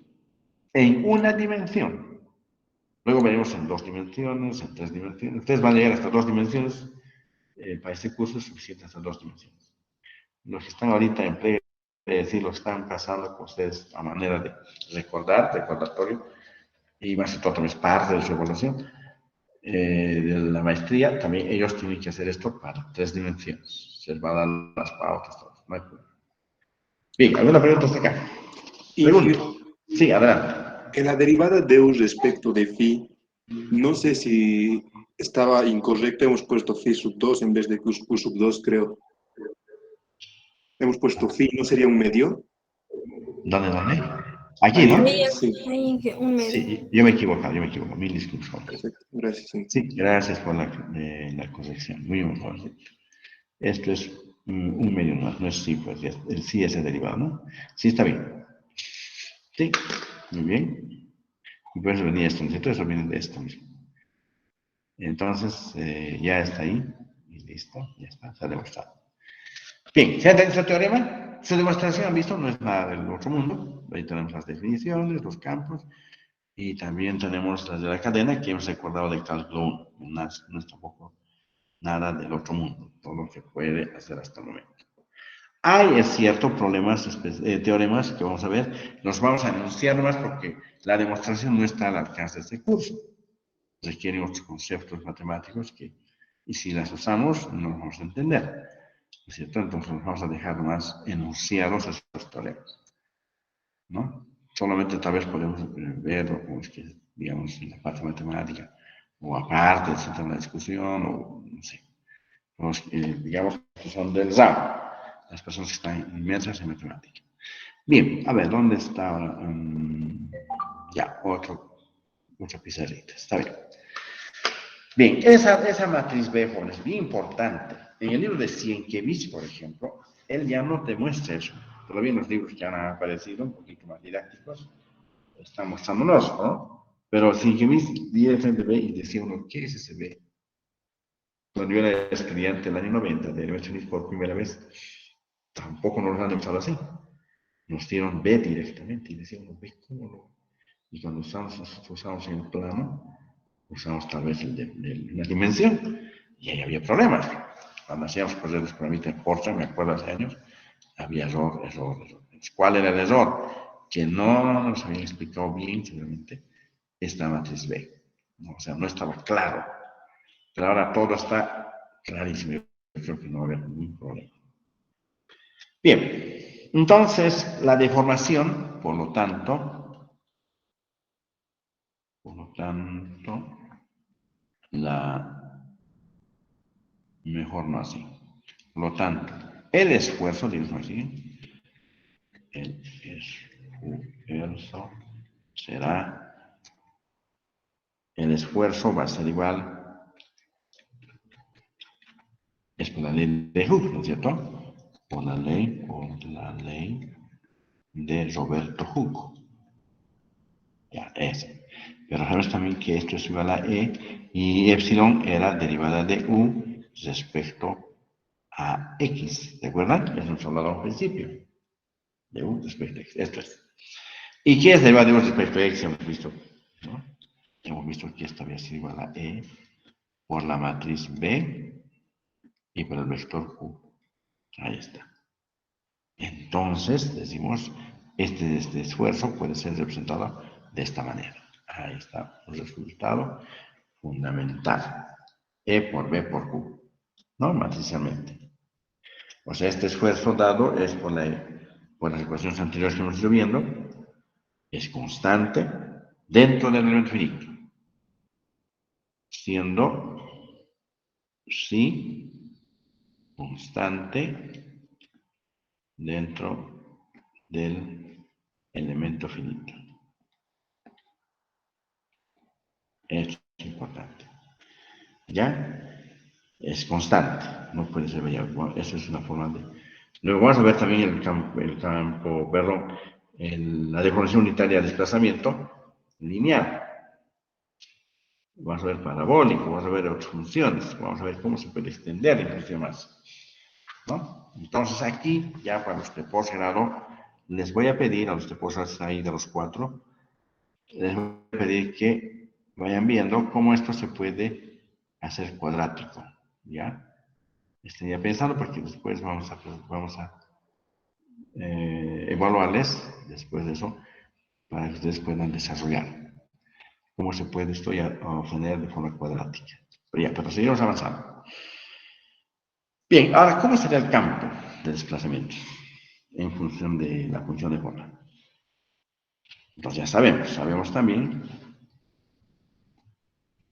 En una dimensión. Luego veremos en 2 dimensiones, en 3 dimensiones. Ustedes van a llegar hasta 2 dimensiones. Para este curso es suficiente hasta 2 dimensiones. Los que están ahorita en play, es decir, lo están pasando con ustedes a manera de recordatorio, y más que todo también es parte de su evaluación de la maestría. También ellos tienen que hacer esto para 3 dimensiones. Se les va a dar las pautas, todo. No hay problema. Bien, ¿alguna pregunta hasta acá? Pregunto. Sí, adelante. En la derivada de u respecto de phi, no sé si estaba incorrecto, hemos puesto phi sub 2 en vez de q sub 2, creo. Hemos puesto phi, ¿no sería un medio? ¿Dónde? Aquí, Ahí, ¿no? sí. Ahí un medio. Sí, yo me he equivocado, Mil disculpas. Perfecto, gracias. Sí. Sí, gracias por la corrección. Muy bien. Esto es un medio más, no es sí, pues el sí es el derivado, ¿no? Sí, está bien. Sí, muy bien. Y por eso venía esto, ¿cierto? Eso viene de esto mismo. Entonces, ya está ahí. Y listo, ya está, se ha demostrado. Bien, ¿se ha entendido el teorema? Su demostración, han visto, no es nada del otro mundo. Ahí tenemos las definiciones, los campos. Y también tenemos las de la cadena que hemos recordado de cálculo 1. No es tampoco nada del otro mundo, todo lo que puede hacer hasta el momento. Hay, es cierto, teoremas que vamos a ver, los vamos a enunciar nomás porque la demostración no está al alcance de este curso. Requieren otros conceptos matemáticos y si las usamos, no los vamos a entender. ¿No es cierto? Entonces los vamos a dejar más enunciados esos teoremas, ¿no? Solamente tal vez podemos verlo como es que, digamos, en la parte matemática, o aparte, de la discusión, o no sé. Los, digamos, que son del RAM, las personas que están inmersas en matemática. Bien, a ver, ¿dónde está? Ya, otra pizarrita, está bien. Bien, esa matriz B, es bien importante. En el libro de Sienkiewicz, por ejemplo, él ya no te muestra eso. Todavía en los libros que han aparecido, un poquito más didácticos, están mostrándonos, ¿no? Pero Sienkiewicz directamente ve y decía uno, ¿qué es ese B? Cuando yo era estudiante en el año 90 de electronismo por primera vez, tampoco nos lo han demostrado así. Nos dieron B directamente y decíamos, B, ¿cómo no? Y cuando usamos en el plano, usamos tal vez la dimensión, y ahí había problemas. Cuando hacíamos proyectos para mí en Porta, me acuerdo hace años, había error. ¿Cuál era el error? Que no nos habían explicado bien, seguramente, esta matriz B. ¿No? O sea, no estaba claro. Pero ahora todo está clarísimo. Yo creo que no va a haber ningún problema. Bien, entonces la deformación, por lo tanto, mejor no así. Por lo tanto, el esfuerzo, digamos así, el esfuerzo será, el esfuerzo va a ser igual, es por la ley de Hooke, ¿no es cierto? Por la ley de Roberto Hooke. Ya, ese. Pero sabes también que esto es igual a E y epsilon era derivada de U respecto a X. ¿De acuerdan? Eso hemos hablado al principio. De U respecto a X. Esto es. ¿Y qué es derivada de U respecto a X? Hemos visto, ¿no? Hemos visto que esto había sido igual a E por la matriz B y por el vector U. Ahí está. Entonces, decimos, este esfuerzo puede ser representado de esta manera. Ahí está un resultado fundamental. E por B por Q, ¿no? Matricialmente. O sea, este esfuerzo dado es por las ecuaciones anteriores que hemos ido viendo, es constante dentro del elemento finito, siendo sí constante dentro del elemento finito. Esto es importante. ¿Ya? Es constante, no puede ser variable. Bueno, eso es una forma de... Luego vamos a ver también la deformación unitaria de desplazamiento lineal. Vamos a ver parabólico, vamos a ver otras funciones, vamos a ver cómo se puede extender inclusive más. ¿No? Entonces aquí, ya para los de posgrado, les voy a pedir a los de posgrado ahí de los 4, les voy a pedir que vayan viendo cómo esto se puede hacer cuadrático, ¿ya? Estén ya pensando porque después vamos a evaluarles, después de eso, para que ustedes puedan desarrollar cómo se puede esto ya obtener de forma cuadrática. Pero seguimos avanzando. Bien, ahora, ¿cómo será el campo de desplazamiento en función de la función de forma? Entonces ya sabemos también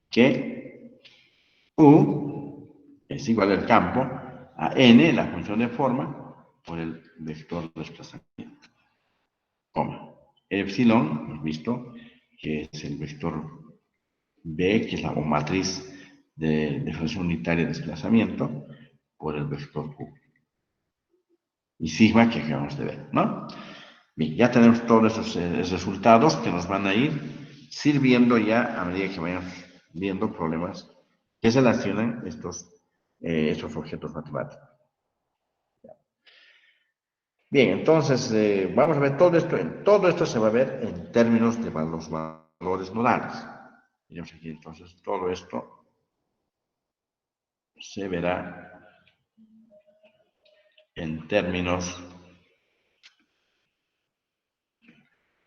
que U es igual al campo a N, la función de forma, por el vector de desplazamiento, coma. Epsilon, hemos visto que es el vector B, que es la matriz de función unitaria de desplazamiento, por el vector Q. Y sigma, que acabamos de ver, ¿no? Bien, ya tenemos todos esos resultados que nos van a ir sirviendo ya a medida que vayamos viendo problemas que se relacionan estos objetos matemáticos. Bien, entonces vamos a ver todo esto. Todo esto se va a ver en términos de los valores nodales. Miremos aquí, entonces, todo esto se verá en términos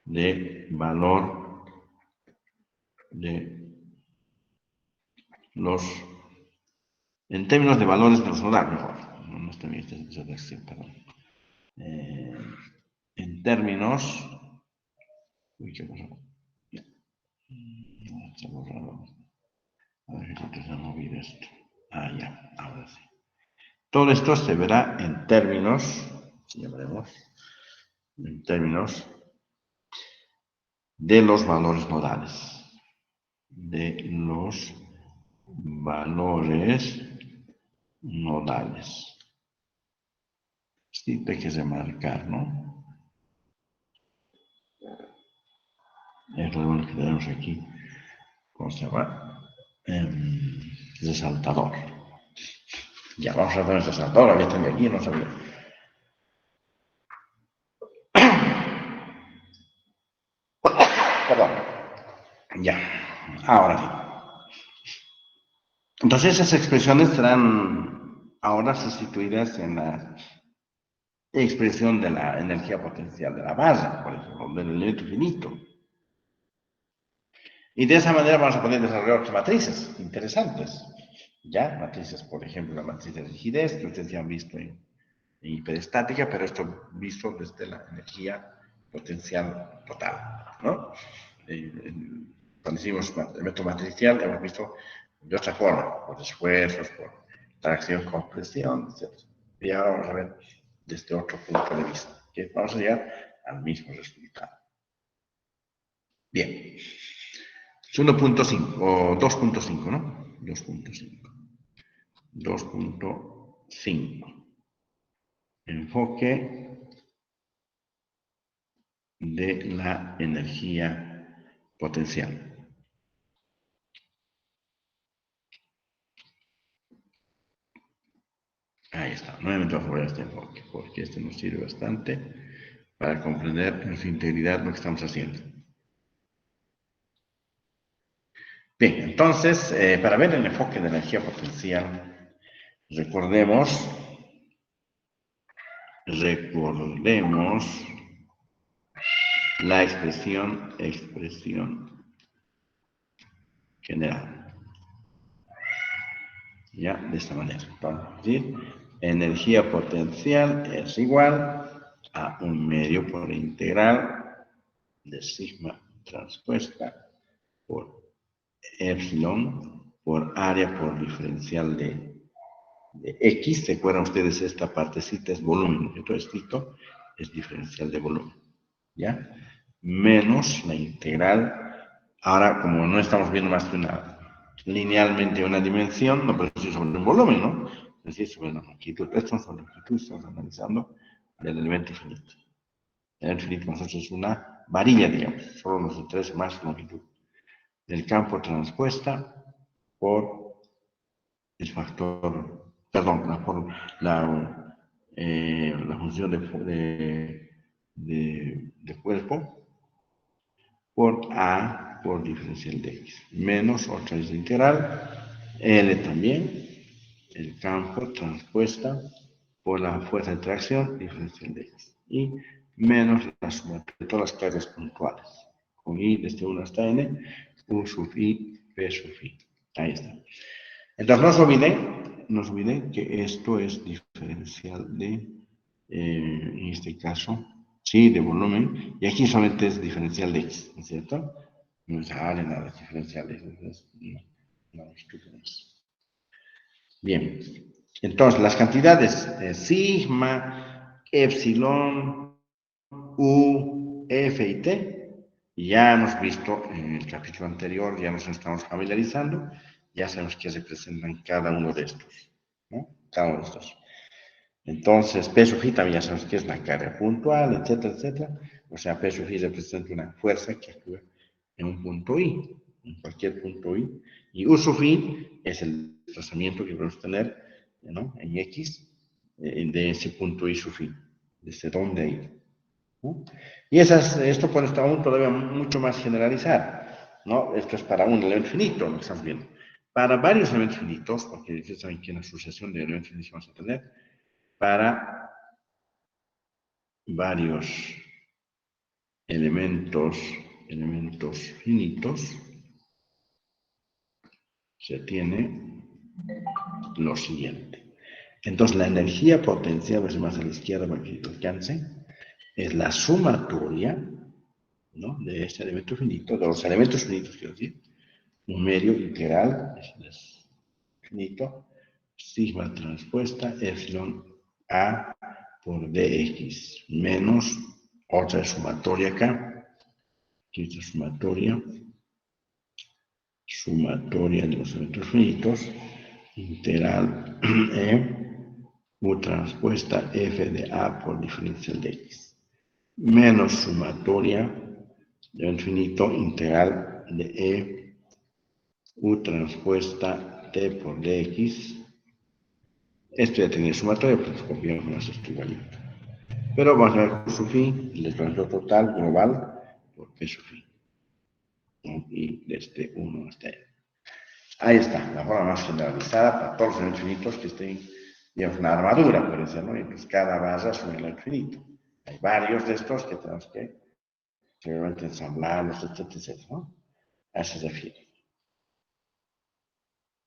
de valor de los, en términos de valores de los nodales, mejor. No está bien esta redacción, perdón. En términos, uy, qué cosa. No, está borrado. A ver si se ha movido esto. Ah, ya, ahora sí. Todo esto se verá en términos, llamaremos, en términos de los valores nodales. De los valores nodales. Sí, hay que remarcar, ¿no? Es lo que tenemos aquí. ¿Cómo se llama? Resaltador. Ya, vamos a hacer el resaltador. Había también aquí, no sabía. Perdón. Ya, ahora sí. Entonces esas expresiones serán ahora sustituidas en la expresión de la energía potencial de la barra, por ejemplo, del elemento finito. Y de esa manera vamos a poder desarrollar otras matrices interesantes. Ya, matrices, por ejemplo, la matriz de rigidez, que ustedes ya han visto en hiperestática, pero esto visto desde la energía potencial total, ¿no? Cuando hicimos el método matricial, hemos visto de otra forma, por esfuerzos, por tracción, compresión, etc. Y ahora vamos a ver desde otro punto de vista, que vamos a llegar al mismo resultado. Bien. Es 1.5 o 2.5, ¿no? 2.5. 2.5. Enfoque de la energía potencial. Ahí está. Nuevamente vamos a ver este enfoque, porque este nos sirve bastante para comprender en su integridad lo que estamos haciendo. Bien, entonces, para ver el enfoque de la energía potencial, recordemos la expresión general. Ya, de esta manera. Vamos a decir, energía potencial es igual a 1/2 por integral de sigma transpuesta por epsilon por área por diferencial de X. ¿Se acuerdan ustedes? Esta partecita es volumen, y todo esto es diferencial de volumen. ¿Ya? Menos la integral. Ahora, como no estamos viendo más que linealmente una dimensión, no puede ser sobre un volumen, ¿no? Es decir, sobre la longitud. Esto es la longitud, estamos analizando el elemento finito. El elemento finito para nosotros es una varilla, digamos, solo nos interesa más la longitud del campo transpuesta por el factor, perdón, la función de cuerpo por A por diferencial de X, menos otra vez la integral, L también, el campo transpuesta por la fuerza de tracción diferencial de X, y menos la suma de todas las cargas puntuales, con I desde 1 hasta N, U sub I, P sub I. Ahí está. Entonces, no os olviden que esto es diferencial de, en este caso, sí, de volumen, y aquí solamente es diferencial de X, ¿no es cierto? No es nada, es diferencial de X, no, bien, entonces las cantidades sigma, epsilon, U, F y T, ya hemos visto en el capítulo anterior, ya nos estamos familiarizando, ya sabemos qué representan cada uno de estos, ¿no? Cada uno de estos. Entonces, P sub I también ya sabemos que es la carga puntual, etcétera, etcétera. O sea, P sub I representa una fuerza que actúa en un punto I, en cualquier punto I. Y U sub I es el desplazamiento que podemos tener, ¿no?, en X, de ese punto I sub I, desde dónde ir, ¿no? Y esto puede estar aún todavía mucho más generalizado, ¿no? Esto es para un elemento finito, lo que estamos viendo. Para varios elementos finitos, porque ustedes saben que en la asociación de elementos finitos vamos a tener, para varios elementos finitos, se tiene lo siguiente. Entonces, la energía potencial, más a la izquierda para que lo alcancen, es la sumatoria, ¿no?, de este elemento finito, de los elementos finitos, quiero decir, un medio integral, es finito, sigma transpuesta, epsilon A por dx, menos otra sumatoria acá, que es la sumatoria de los elementos finitos, integral U transpuesta F de A por diferencial de X, menos sumatoria de infinito integral de E U transpuesta T por dx. Esto ya tiene sumatoria, pues copiamos más esto igualito. Pero vamos a ver Q sub i, el desplazamiento total global por P sub i, ¿no?, y desde 1 hasta N. Ahí está, la forma más generalizada para todos los elementos finitos que estén, digamos, una armadura, puede ser, ¿no? Y pues cada barra es un elemento finito. Hay varios de estos que tenemos que realmente ensamblarlos, etcétera, etcétera, ¿no? A eso se refiere.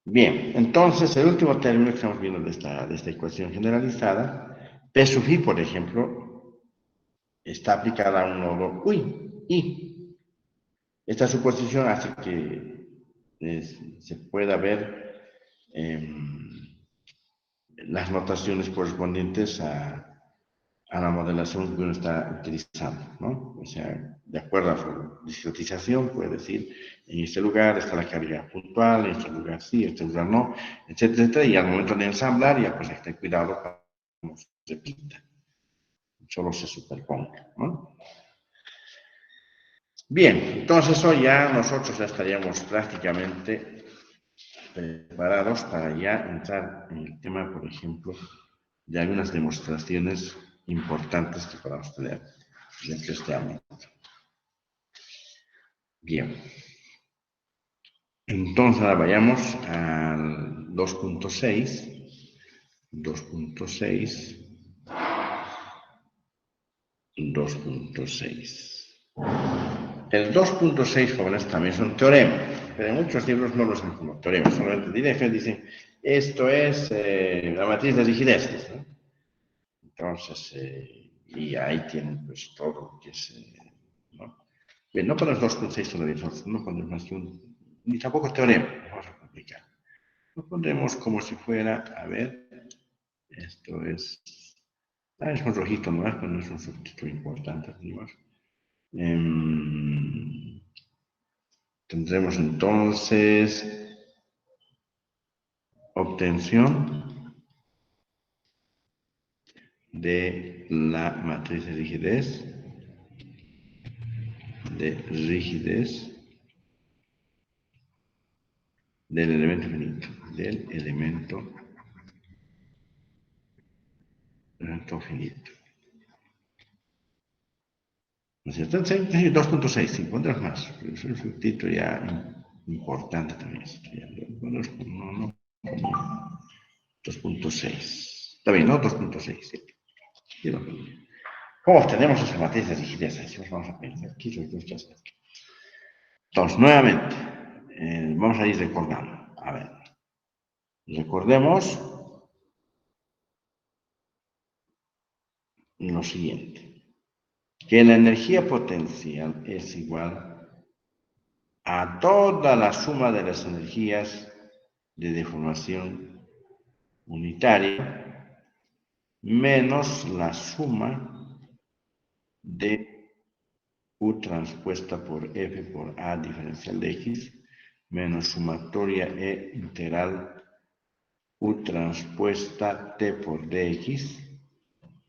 Bien, entonces el último término que estamos viendo de esta ecuación generalizada, P sub i, por ejemplo, está aplicada a un nodo I. Esta suposición hace que se pueda ver las notaciones correspondientes a la modelación que uno está utilizando, ¿no? O sea, de acuerdo a su discretización, puede decir, en este lugar está la carga puntual, en este lugar sí, en este lugar no, etcétera, etcétera, y al momento de ensamblar, ya pues hay que tener cuidado para que no se repita, solo se superponga, ¿no? Bien, entonces hoy ya nosotros ya estaríamos prácticamente preparados para ya entrar en el tema, por ejemplo, de algunas demostraciones importantes que podamos tener dentro de este ámbito. Bien. Entonces ahora vayamos al 2.6. 2.6. 2.6. El 2.6, jóvenes, también es un teorema, pero en muchos libros no lo usan como teorema, solamente dicen, esto es la matriz de rigidez, ¿no? Entonces, y ahí tienen pues todo lo que es, ¿no? Bien, no ponemos 2.6 todavía, no ponemos más que ni tampoco teorema, vamos a complicar. Lo pondremos como si fuera, a ver, esto es un rojito, ¿no? Pero no es un subtítulo importante, digamos. Tendremos entonces obtención de la matriz de rigidez, del elemento finito, del elemento finito. ¿No es cierto? Sí, 2.6, si encuentras más. Es un título ya importante también. No, 2.6. Está bien, ¿no? 2.6, sí. ¿Cómo obtenemos esa matriz de rigidez? Así vamos a pensar. ¿Qué es lo que hacer? Entonces, nuevamente, vamos a ir recordando. A ver, recordemos lo siguiente, que la energía potencial es igual a toda la suma de las energías de deformación unitaria menos la suma de U transpuesta por F por A diferencial de X menos sumatoria E integral U transpuesta T por DX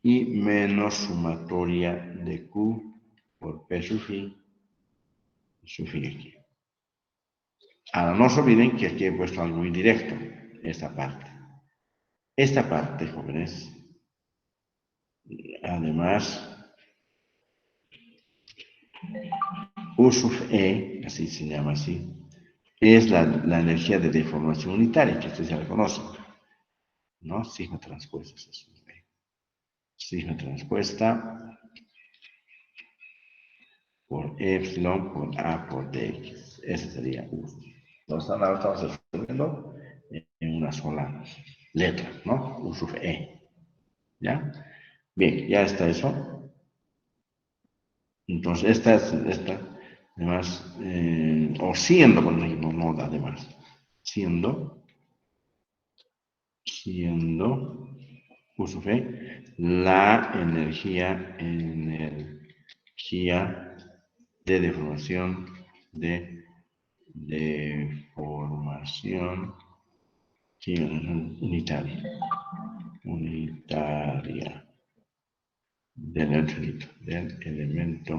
y menos sumatoria de Q por P sub I aquí. Ahora no se olviden que aquí he puesto algo indirecto, esta parte. Esta parte, jóvenes, además, U sub E, así se llama así, es la energía de deformación unitaria, que ustedes ya la conocen, ¿no? Sigma transpuesta es eso. Sigma transpuesta por epsilon por A por dx. Ese sería U. Entonces ahora estamos resolviendo en una sola letra, ¿no? U sub E. ¿Ya? Bien, ya está eso. Entonces esta además, o siendo, por ejemplo, no da además, siendo U sub E, la energía de deformación unitaria del elemento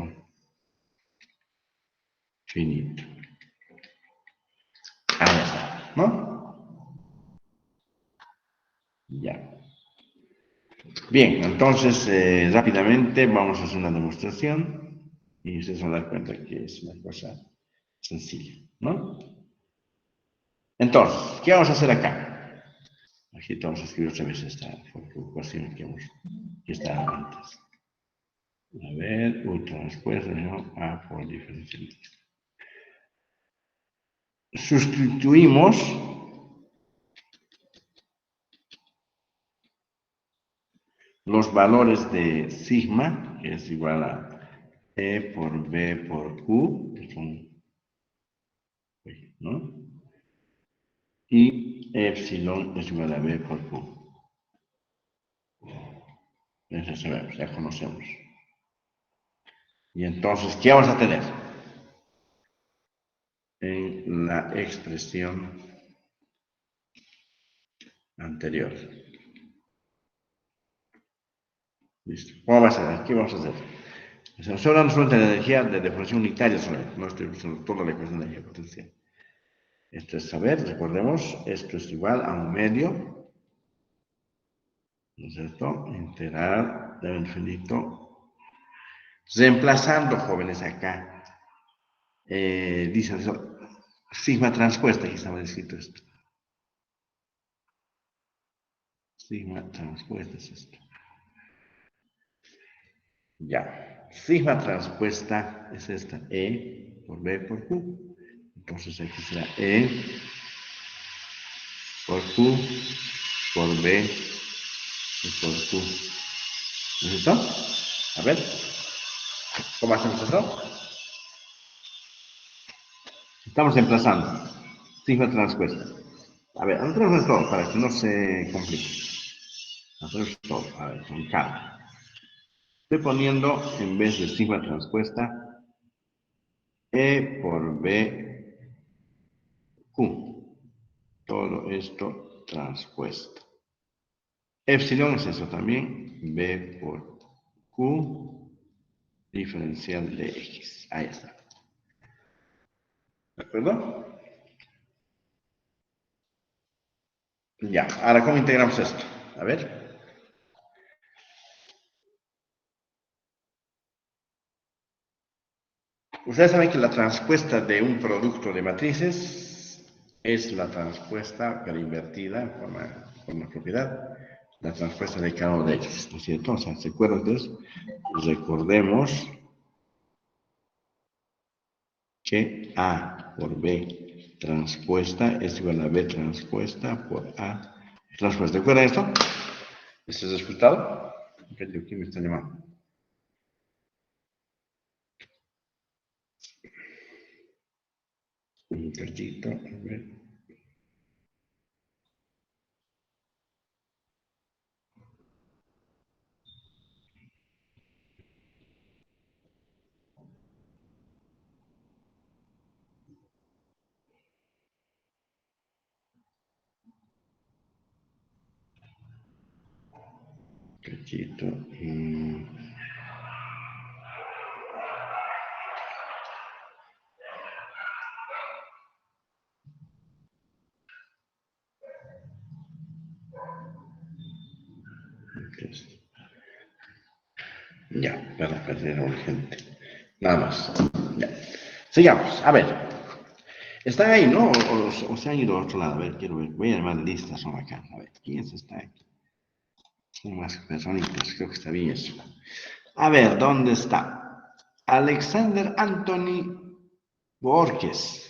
finito. Ahí está, ¿no? Ya. Bien, entonces rápidamente vamos a hacer una demostración y ustedes van a dar cuenta que es una cosa sencilla, ¿no? Entonces, ¿qué vamos a hacer acá? Aquí vamos a escribir otra vez esta ecuación que está antes. A ver, U transpuesta, ¿no? A por diferencial. Sustituimos los valores de sigma, que es igual a E por B por Q, que son, ¿no? Y epsilon es igual a B por Q. Eso sabemos, ya conocemos. Y entonces, ¿qué vamos a tener? En la expresión anterior. Listo. ¿Cómo va a ser? ¿Qué vamos a hacer? Estamos hablando solamente de energía de deformación unitaria solamente, no estoy usando toda la ecuación de energía potencial. Esto es saber, recordemos, esto es igual a un medio, ¿no es cierto? Integral del infinito. Reemplazando, jóvenes, acá, dicen eso, sigma transpuesta, aquí estaba escrito esto. Sigma transpuesta es esto. Ya. Sigma transpuesta es esta, E por B por Q. Entonces aquí será E por Q por B y por Q. ¿No es esto? A ver, ¿cómo hacemos eso? Estamos emplazando. Sigma transpuesta. A ver, hacemos todo para que no se complique. Hacemos todo, a ver, con calma. Estoy poniendo, en vez de sigma transpuesta, E por B, Q. Todo esto transpuesto. Epsilon es eso también, B por Q, diferencial de X. Ahí está. ¿De acuerdo? Ya, ahora ¿cómo integramos esto? A ver. Ustedes saben que la transpuesta de un producto de matrices es la transpuesta, pero invertida en forma propiedad, la transpuesta de cada uno de ellos, ¿no es cierto? O sea, ¿se acuerdan de eso? Recordemos que A por B transpuesta es igual a B transpuesta por A transpuesta. ¿Se acuerdan de esto? ¿Este es el resultado? ¿Quién me está llamando? Un cachito, a ver. Cachito. Ya, para perder urgente. Nada más. Ya. Sigamos. A ver. ¿Están ahí, no? O se han ido a otro lado. A ver, quiero ver. Voy a llamar listas son acá. A ver, ¿quién está aquí? Son más personitas. Creo que está bien eso. A ver, ¿dónde está? Alexander Anthony Borges.